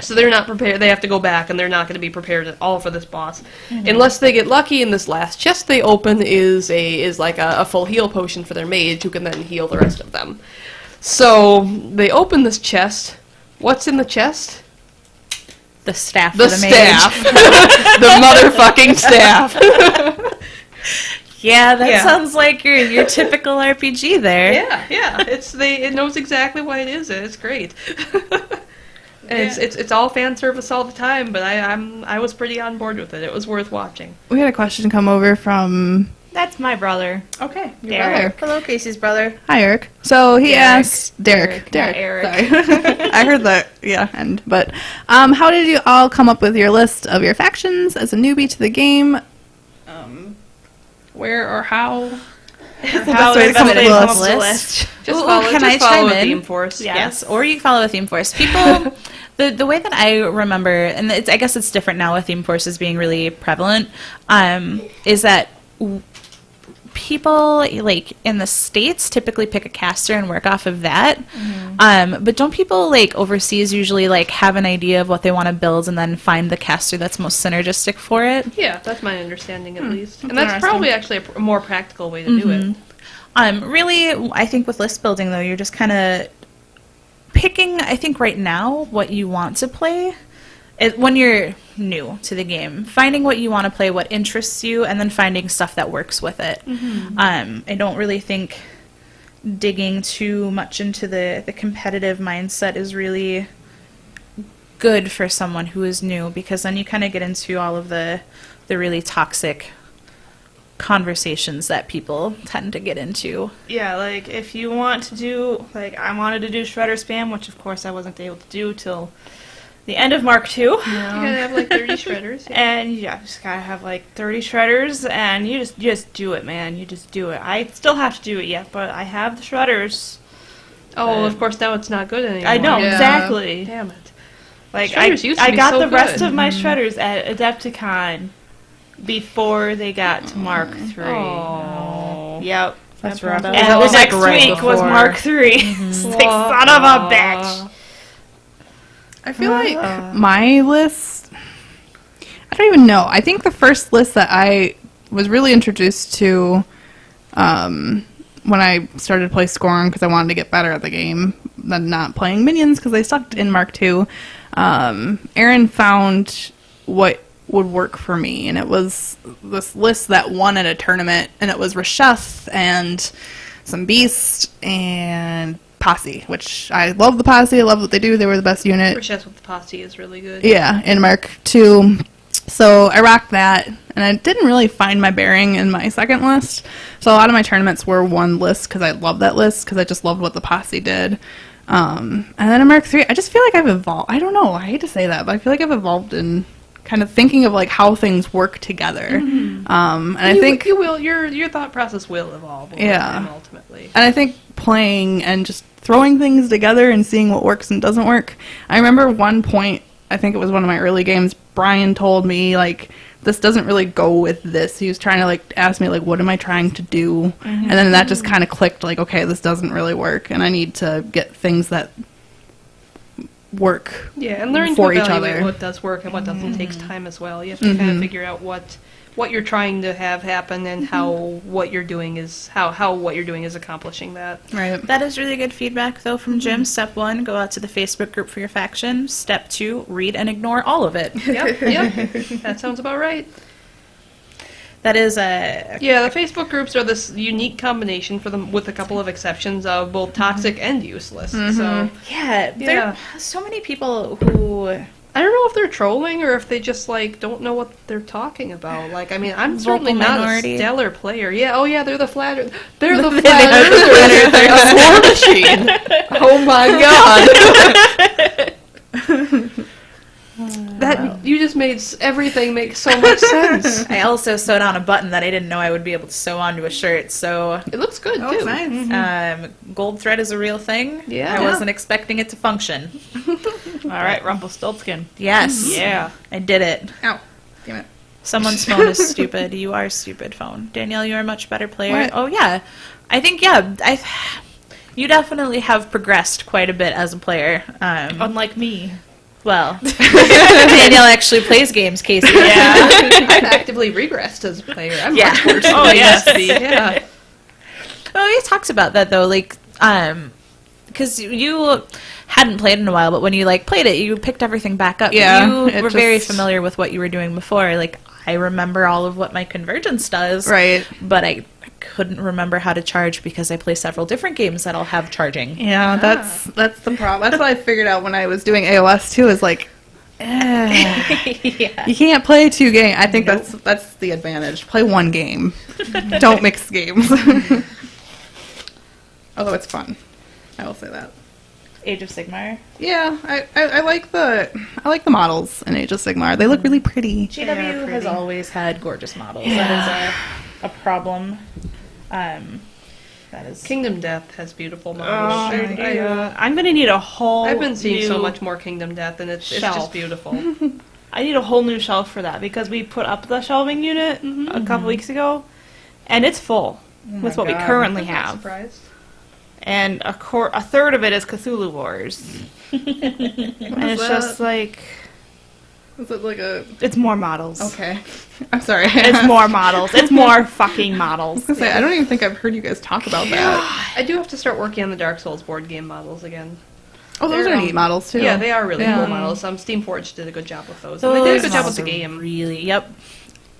So they're not prepared. They have to go back, and they're not going to be prepared at all for this boss, unless they get lucky. In this last chest they open is like a full heal potion for their mage, who can then heal the rest of them. So they open this chest. What's in the chest? The staff. The for the staff. mage. The motherfucking staff. Yeah, that sounds like your typical RPG there. Yeah. It knows exactly what it is. It's great. And it's all fan service all the time, but I was pretty on board with it. It was worth watching. We had a question come over from... That's my brother. Okay, your Derek. brother. Hello, Casey's brother. Hi, Eric. So he asked... Derek. Sorry. I heard that, end. But how did you all come up with your list of your factions as a newbie to the game? Where or how? How way to come up with a list. Just Ooh, follow, can just I follow chime a in? theme force. Yes, or you can follow a theme force. People, the way that I remember, and I guess it's different now with theme forces being really prevalent, is that people like in the States typically pick a caster and work off of that. But don't people like overseas usually like have an idea of what they want to build and then find the caster that's most synergistic for it? Yeah, that's my understanding at least. And That's that's probably actually a more practical way to do it. Really, I think with list building though, you're just kind of picking, I think right now, what you want to play. When you're new to the game, finding what you want to play, what interests you, and then finding stuff that works with it. I don't really think digging too much into the competitive mindset is really good for someone who is new, because then you kind of get into all of the really toxic conversations that people tend to get into. Yeah, like if you want to do, like I wanted to do Shredder Spam, which of course I wasn't able to do till the end of Mark II. You gotta have like 30 shredders. And you just gotta have like 30 shredders, and you just do it, man. You just do it. I still have to do it yet, but I have the shredders. Oh, of course now it's not good anymore. I know, Yeah. exactly. Damn it. Like Shredders used to I be got so the rest good. of my shredders at Adepticon before they got to Mark III. Oh. Yep. That's rough. And That the was, like, next right week was before. Mark III. It's like, son of a bitch. I feel like my list... I don't even know. I think the first list that I was really introduced to when I started to play Scorn, because I wanted to get better at the game than not playing minions because I sucked in Mark II, Aaron found what would work for me, and it was this list that won at a tournament, and it was Rasheth and some Beast and Posse, which I love the Posse. I love what they do. They were the best unit. Rasheth with the Posse is really good. Yeah, in Mark II. So I rocked that, and I didn't really find my bearing in my second list. So a lot of my tournaments were one list because I loved that list because I just loved what the Posse did. And then in Mark III, I just feel like I've evolved. I don't know. I hate to say that, but I feel like I've evolved in kind of thinking of like how things work together. And I think you will. Your thought process will evolve over time, ultimately. And I think playing and just throwing things together and seeing what works and doesn't work. I remember one point, I think it was one of my early games, Brian told me, like, this doesn't really go with this. He was trying to, like, ask me, like, what am I trying to do? And then that just kind of clicked, like, okay, this doesn't really work, and I need to get things that work Yeah, and learning for to each evaluate other. what does work and what doesn't takes time as well. You have to kind of figure out what you're trying to have happen and how what you're doing is accomplishing that. Right. That is really good feedback, though, from Jim. Step 1, go out to the Facebook group for your faction. Step 2, read and ignore all of it. Yep. That sounds about right. That is Yeah, the Facebook groups are this unique combination for them, with a couple of exceptions, of both toxic and useless. So yeah, there are so many people who... I don't know if they're trolling or if they just, like, don't know what they're talking about. Like, I mean, I'm certainly Vocal not minority. a stellar player. Yeah, oh yeah, they're the flat earthers. They're the flat earthers. They're a war machine. Oh my god. That you just made everything make so much sense. I also sewed on a button that I didn't know I would be able to sew onto a shirt, so... It looks good, too. Nice. Gold thread is a real thing. Yeah. I wasn't expecting it to function. All right, Rumpelstiltskin. Yes. Yeah. I did it. Ow. Damn it. Someone's phone is stupid. You are stupid, phone. Danielle, you're a much better player. What? Oh, yeah. I think, you definitely have progressed quite a bit as a player. Unlike me. Well, Danielle actually plays games, Casey. Yeah. I've actively regressed as a player. I'm much worse than I used to be. Yeah. Oh, he talks about that though, like, because you hadn't played in a while, but when you like played it, you picked everything back up. Yeah, You were very familiar with what you were doing before. Like, I remember all of what my convergence does, Right. but I couldn't remember how to charge because I play several different games that'll have charging. Yeah, that's the problem. That's what I figured out when I was doing AOS too. Is like, Yeah. you can't play 2 games. I think that's the advantage. Play 1 game. Don't mix games. Although it's fun, I will say that. Age of Sigmar. Yeah, I like the models in Age of Sigmar. They look really pretty. GW has always had gorgeous models. Yeah. That is a problem. That is Kingdom Death has beautiful models. I'm gonna need a whole. I've been seeing so new much more Kingdom Death, and it's shelf. just beautiful. I need a whole new shelf for that because we put up the shelving unit a couple weeks ago, and it's full with what we currently I'm not have. surprised. And a third of it is Cthulhu Wars, and it's just like Is it like a... it's more models. Okay. I'm sorry. It's more models. It's more fucking models. I was gonna say, I don't even think I've heard you guys talk about that. I do have to start working on the Dark Souls board game models again. Oh, those They're, are neat models too. Yeah, they are really Yeah. cool models. Steamforged did a good job with those. And they did a good job with the game. Really, yep.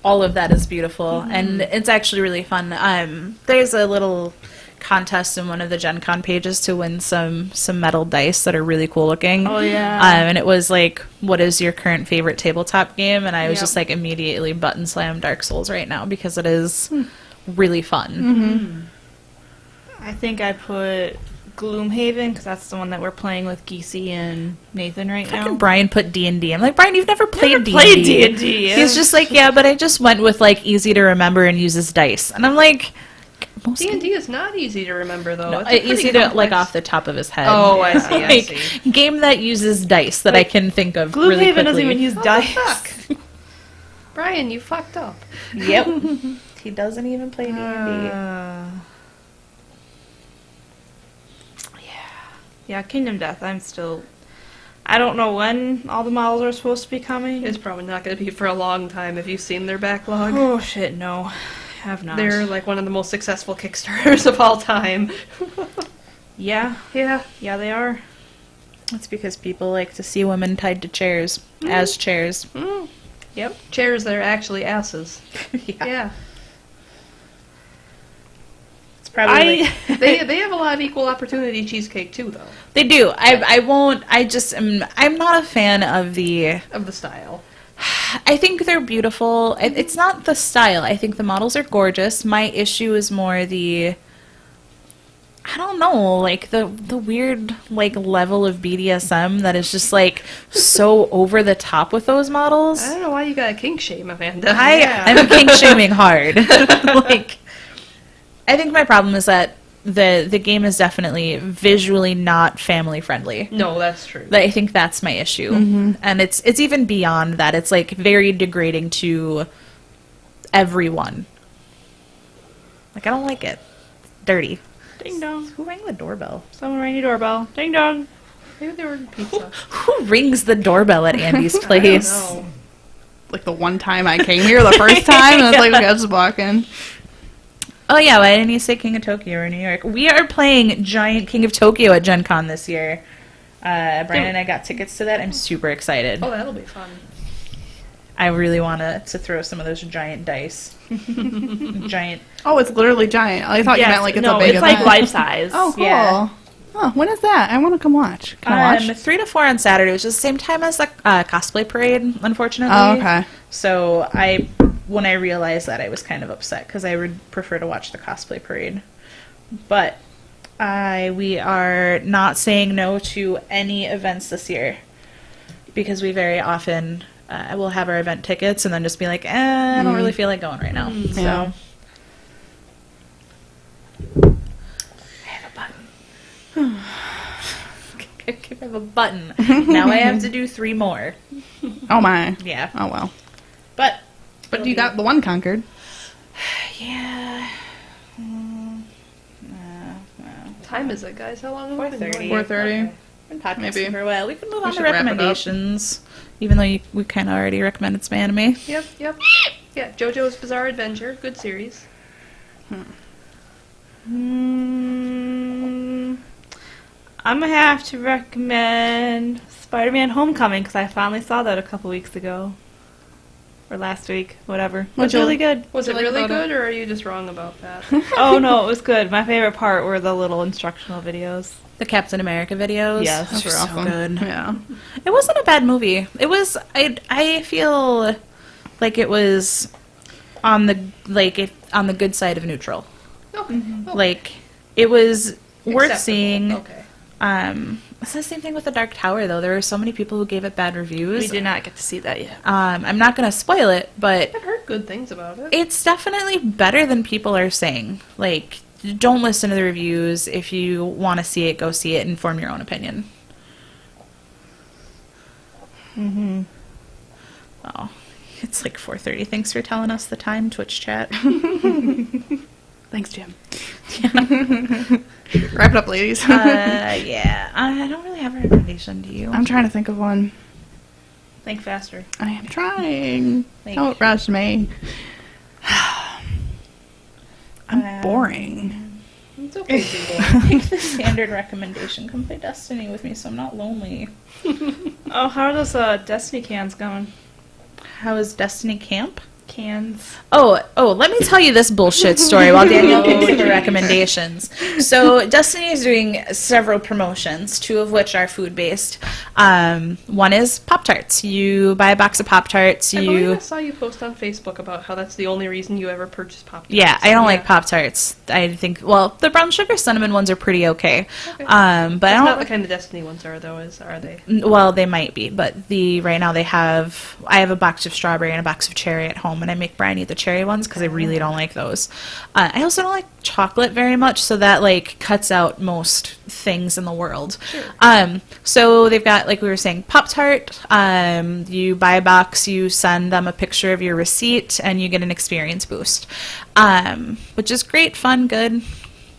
All of that is beautiful, and it's actually really fun. There's a little contest in one of the Gen Con pages to win some metal dice that are really cool looking. Oh yeah. And it was like, what is your current favorite tabletop game? And I was just like immediately button slam Dark Souls right now because it is really fun. I think I put Gloomhaven because that's the one that we're playing with Geesey and Nathan right now. Fucking Brian put D&D. I'm like, Brian, you've never played D&D. Played D&D. He's just like, yeah, but I just went with like easy to remember and uses dice. And I'm like, D&D is not easy to remember, though. no, It's a pretty easy to like complex- off the top of his head. Oh, I see, I Like, see. game that uses dice that I can think of really Gloomhaven quickly. doesn't even use What dice. the fuck? Brian, you fucked up. Yep. He doesn't even play D&D. Yeah, Kingdom Death. I don't know when all the models are supposed to be coming. It's probably not going to be for a long time. Have you seen their backlog? Oh shit, no. Have not. They're like one of the most successful Kickstarters of all time. Yeah, they are. It's because people like to see women tied to chairs as chairs. Yep. Chairs that are actually asses. Yeah. It's probably like, They have a lot of equal opportunity cheesecake too, though, they do. I won't. I'm not a fan of the. of the style. I think they're beautiful. It's not the style. I think the models are gorgeous. My issue is more the, I don't know, like the weird like level of BDSM that is just like so over the top with those models. I don't know why you got a kink shame, Amanda. I'm kink shaming hard. Like, I think my problem is that the game is definitely visually not family friendly. No, that's true. I think that's my issue, and it's even beyond that. It's like very degrading to everyone. Like, I don't like it. It's dirty. Ding dong. Who rang the doorbell? Someone rang your doorbell. Ding dong. Maybe they ordered pizza. Who rings the doorbell at Andy's I don't place? know. Like the one time I came here, the first time, and I was like, okay, I'll just walk in. Oh yeah, why didn't you say King of Tokyo or New York? We are playing Giant King of Tokyo at Gen Con this year. Brian and I got tickets to that. I'm super excited. Oh, that'll be fun. I really want to throw some of those giant dice. Giant. Oh, it's literally giant. I thought you meant like it's no, a big it's like event. life size. Oh, cool. Yeah. Oh, when is that? I want to come watch. Can I watch? 3 to 4 on Saturday, which is the same time as the cosplay parade, unfortunately. Oh, okay. So when I realized that, I was kind of upset because I would prefer to watch the cosplay parade. But we are not saying no to any events this year because we very often will have our event tickets and then just be like, I don't really feel like going right now. So Yeah. I have a button. I have a button. Now I have to do 3 more. Oh my. Yeah. Oh well. But But you got the one conquered. yeah. Time is it, guys? How long have we been 4:30. going? 4:30. Okay. Been podcasting Maybe. for a while. We can move on to should wrap it up. recommendations, even though we kind of already recommended some anime. Yep. Yeah, JoJo's Bizarre Adventure, good series. I'm gonna have to recommend Spider-Man: Homecoming because I finally saw that a couple weeks ago, or last week, whatever. It was really good. Was it What'd you really like about good, or are you just wrong about that? Oh no, it was good. My favorite part were the little instructional videos. The Captain America videos. Yes. Those were Those so were awesome. good. Yeah. It wasn't a bad movie. It was. I feel like it was on the on the good side of neutral. Okay. Like it was worth Acceptable. seeing. Okay. It's the same thing with The Dark Tower, though. There were so many people who gave it bad reviews. We did not get to see that yet. I'm not going to spoil it, but I've heard good things about it. it's definitely better than people are saying. Like, don't listen to the reviews. If you want to see it, go see it and form your own opinion. Mm-hmm. Oh, it's like 4:30. Thanks for telling us the time, Twitch chat. Thanks, Jim. Wrap it up, ladies. Yeah. I don't really have a recommendation. Do you? I'm trying to think of one. Think faster. I am trying. Think. Don't rush me. I'm boring. It's okay, people. Take the standard recommendation. Come play Destiny with me so I'm not lonely. Oh, how are those Destiny cans going? How is Destiny Camp? Cans. Oh, let me tell you this bullshit story while Danielle looks for recommendations. So, Destiny is doing several promotions, two of which are food-based. One is Pop-Tarts. You buy a box of Pop-Tarts, I believe I saw you post on Facebook about how that's the only reason you ever purchase Pop-Tarts. Yeah, I don't like Pop-Tarts. I think, well, the brown sugar cinnamon ones are pretty okay. Okay. But I That's don't... not the kind of Destiny ones are they? Well, they might be, but right now I have a box of strawberry and a box of cherry at home, and I make Brian eat the cherry ones because I really don't like those. I also don't like chocolate very much, so that like cuts out most things in the world. Sure. So they've got, like we were saying, Pop-Tart. You buy a box, you send them a picture of your receipt, and you get an experience boost, which is great, fun, good.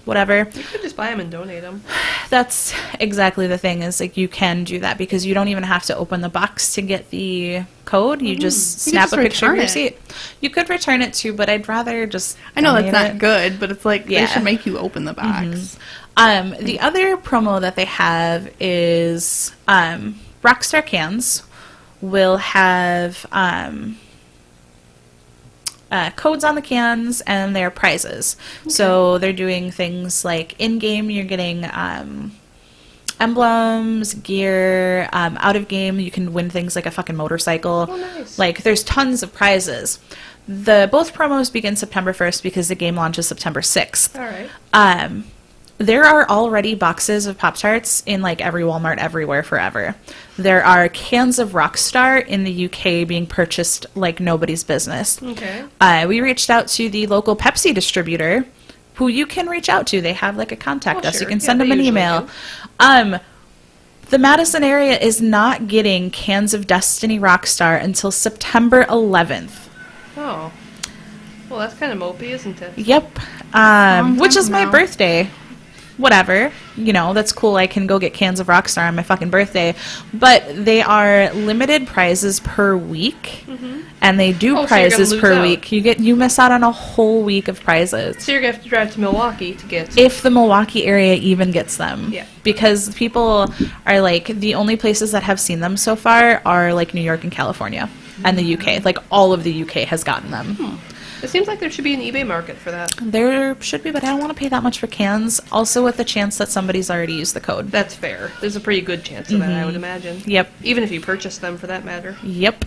Whatever. You could just buy them and donate them. That's exactly the thing, is like you can do that because you don't even have to open the box to get the code. You just You snap could a just picture of your return it. receipt. You could return it too, but I'd rather just I know that's donate not it. good, but it's like Yeah. they should make you open the box. The other promo that they have is Rockstar Cans will have codes on the cans and their prizes. Okay. So they're doing things like in-game you're getting emblems, gear, out of game you can win things like a fucking motorcycle. Oh, nice. Like there's tons of prizes. Both promos begin September 1st because the game launches September 6th. All right. There are already boxes of Pop-Tarts in like every Walmart everywhere forever. There are cans of Rockstar in the UK being purchased like nobody's business. Okay. We reached out to the local Pepsi distributor, who you can reach out to. They have like a contact us. Sure. You can Yeah, send them they an usually email. do. The Madison area is not getting cans of Destiny Rockstar until September 11th. Oh. Well, that's kind of mopey, isn't it? Yep. Which is my birthday. Whatever. You know, that's cool. I can go get cans of Rockstar on my fucking birthday. But they are limited prizes per week. Mm-hmm. And they do Oh, so you're gonna prizes lose per out. week. You miss out on a whole week of prizes. So you're going to have to drive to Milwaukee to get... If the Milwaukee area even gets them. Yeah. Because people are like, the only places that have seen them so far are like New York and California and the UK. Like all of the UK has gotten them. It seems like there should be an eBay market for that. There should be, but I don't want to pay that much for cans. Also with the chance that somebody's already used the code. That's fair. There's a pretty good chance of that, I would imagine. Yep. Even if you purchase them, for that matter. Yep.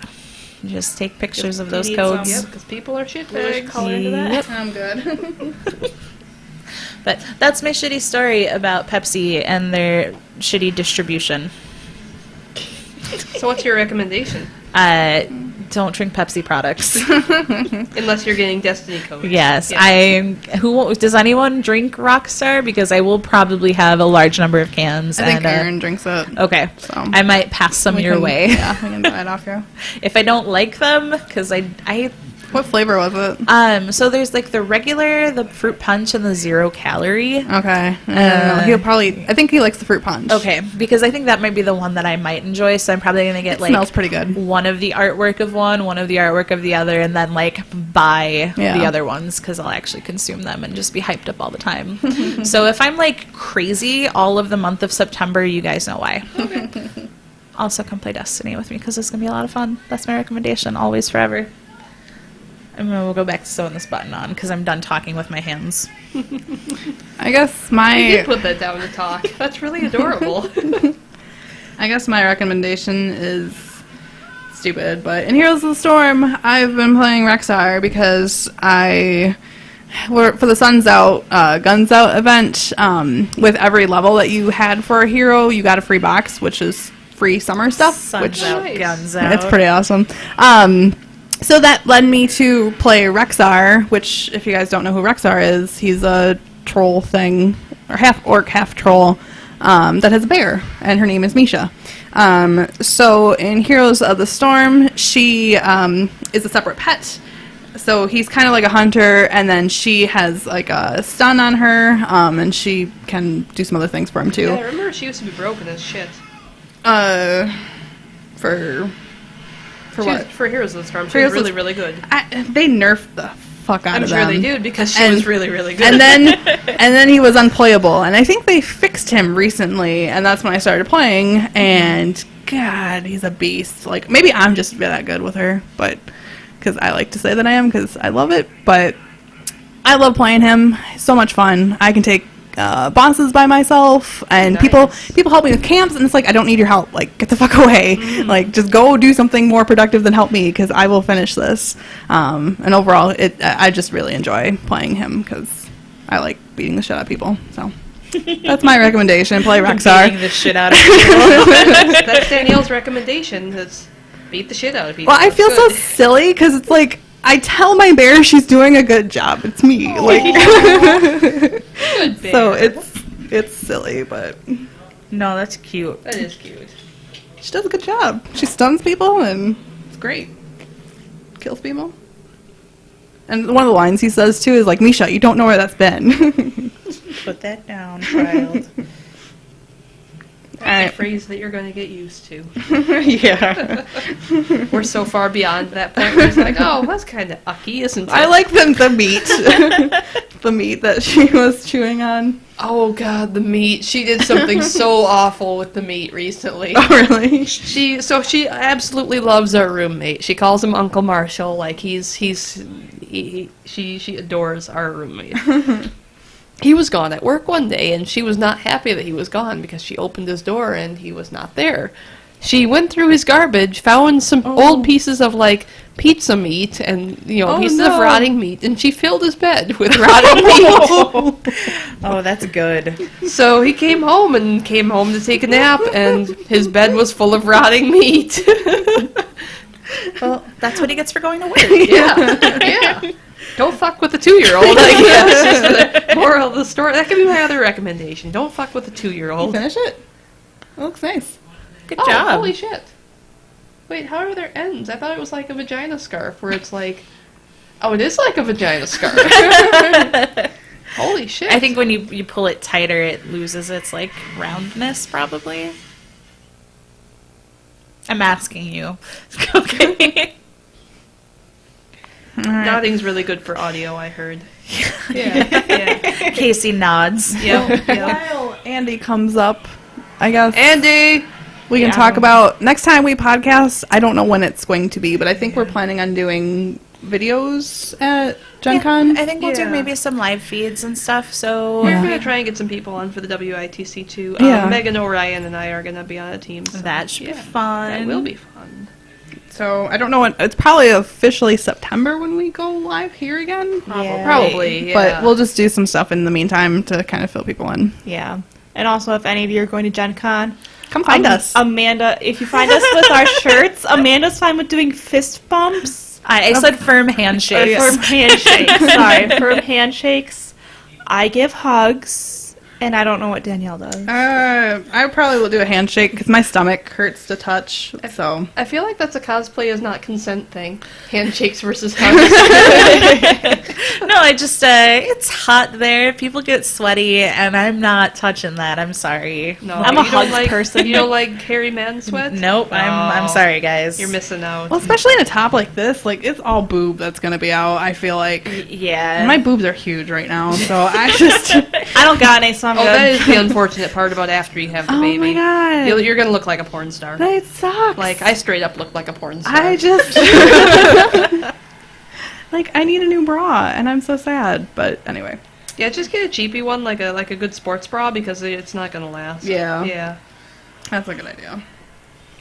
Just take pictures of those need codes. Yep, because people are shitbags. Bluish color into that. Yep. I'm good. But that's my shitty story about Pepsi and their shitty distribution. So what's your recommendation? Don't drink Pepsi products. Unless you're getting Destiny codes. Yes, Yeah. Does anyone drink Rockstar? Because I will probably have a large number of cans. I think and, Aaron drinks it. Okay, So I might pass some we your can- way. Yeah, we can buy it off you. If I don't like them, because I What flavor was it? So there's like the regular, the fruit punch, and the 0 calorie. Okay. I think he likes the fruit punch. Okay, because I think that might be the one that I might enjoy, so I'm probably going to get, smells pretty good. one of the artwork of one of the artwork of the other, and then, like, buy the other ones, because I'll actually consume them and just be hyped up all the time. So if I'm, like, crazy all of the month of September, you guys know why. Okay. Also, come play Destiny with me, because it's going to be a lot of fun. That's my recommendation, always, forever. And then we'll go back to sewing this button on, because I'm done talking with my hands. I guess You did put that down to talk. That's really adorable. I guess my recommendation is stupid, but in Heroes of the Storm, I've been playing Rexar because for the Sun's Out, Guns Out event, with every level that you had for a hero, you got a free box, which is free summer stuff. Sun's out, nice. Guns out. It's pretty awesome. So that led me to play Rexar, which, if you guys don't know who Rexar is, he's a troll thing, or half orc, half troll, that has a bear, and her name is Misha. So in Heroes of the Storm, she is a separate pet. So he's kind of like a hunter, and then she has like a stun on her, and she can do some other things for him too. Yeah, I remember she used to be broken as shit. For what? For Heroes of the Storm, she was really, really good. They nerfed the fuck out I'm of sure them. they did, because she was really, really good. And then he was unplayable, and I think they fixed him recently, and that's when I started playing, and God, he's a beast. Like, maybe I'm just that good with her, but because I like to say that I am, because I love it, but I love playing him. It's so much fun. I can take bosses by myself, and Nice. people help me with camps, and it's like, I don't need your help. Like, get the fuck away. Like, just go do something more productive than help me, because I will finish this. And overall, I just really enjoy playing him, because I like beating the shit out of people. So that's my recommendation. Play Rexar. Beating the shit out of people. That's Danielle's recommendation. That's beat the shit out of people. Well, I That's feel so good. silly, because it's like, I tell my bear she's doing a good job. It's me. Good bear. So it's silly, but No, that's cute. That is cute. she does a good job. She stuns people, and it's great. Kills people. And one of the lines he says, too, is like, Misha, you don't know where that's been. Put that down, child. That's a phrase that you're going to get used to. Yeah. We're so far beyond that point where it's like, oh, that's kind of ucky, isn't it? I like the meat. The meat that she was chewing on. Oh, God, the meat. She did something so awful with the meat recently. Oh, really? She absolutely loves our roommate. She calls him Uncle Marshall. Like, she adores our roommate. He was gone at work one day, and she was not happy that he was gone because she opened his door and he was not there. She went through his garbage, found some old pieces of, like, pizza meat and, pieces of rotting meat, and she filled his bed with rotting meat. Oh, that's good. So he came home to take a nap, and his bed was full of rotting meat. Well, that's what he gets for going to work. Yeah. Don't fuck with the 2-year-old, I guess. Is the moral of the story. That could be my other recommendation. Don't fuck with the 2-year-old. Finish it? It looks nice. Good Oh, job. holy shit. Wait, how are there ends? I thought it was like a vagina scarf, where it's like... Oh, it is like a vagina scarf. Holy shit. I think when you pull it tighter, it loses its, like, roundness, probably. I'm asking you. Okay. Nodding's really good for audio, I heard. Yeah. Casey nods. Yep. While Andy comes up, I guess Andy! we can talk about next time we podcast. I don't know when it's going to be, but I think we're planning on doing videos at Gen Con. I think we'll do Yeah. maybe some live feeds and stuff, so... We're going to try and get some people on for the WITC too. Yeah. Megan O'Ryan and I are going to be on a team. So That should be fun. That will be fun. So I don't know when. It's probably officially September when we go live here again. Yeah. Probably, yeah. But we'll just do some stuff in the meantime to kind of fill people in. Yeah. And also, if any of you are going to Gen Con, Come find us. Amanda, if you find us with our shirts, Amanda's fine with doing fist bumps. I said firm handshakes. Firm handshakes. Sorry, firm handshakes. I give hugs. And I don't know what Danielle does. I probably will do a handshake because my stomach hurts to touch. So I feel like that's a cosplay is not consent thing. Handshakes versus hugs. No, I just, it's hot there. People get sweaty, and I'm not touching that. I'm sorry. No, I'm a you don't hugs person. You don't like hairy man sweat? Nope, I'm sorry, guys. You're missing out. well, especially in a top like this, like it's all boob that's gonna be out. I feel like Yeah. my boobs are huge right now, so I just I don't got any, so I'm Oh, good. that is the unfortunate part about after you have the oh baby. my god, You're gonna look like a porn star. that sucks. Like, I straight up look like a porn star. I just like I need a new bra, and I'm so sad. But anyway, Yeah, just get a cheapy one, like a good sports bra, because it's not gonna last. Yeah. Yeah. that's a good idea.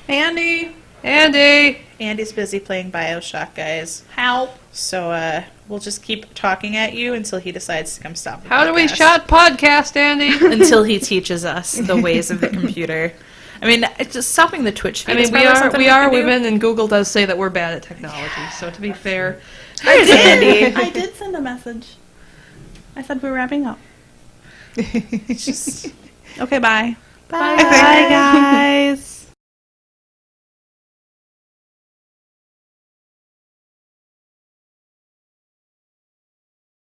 Andy, Andy's busy playing BioShock, guys. help! So, we'll just keep talking at you until he decides to come stop the How do we podcast. shot podcast, Andy? Until he teaches us the ways of the computer. I mean, it's just stopping the Twitch feed. I mean, is probably something we are can do. women, and Google does say that we're bad at technology. So to be fair, There's Andy. I did send a message. I said we're wrapping up. Just Okay, bye. bye. Bye, guys.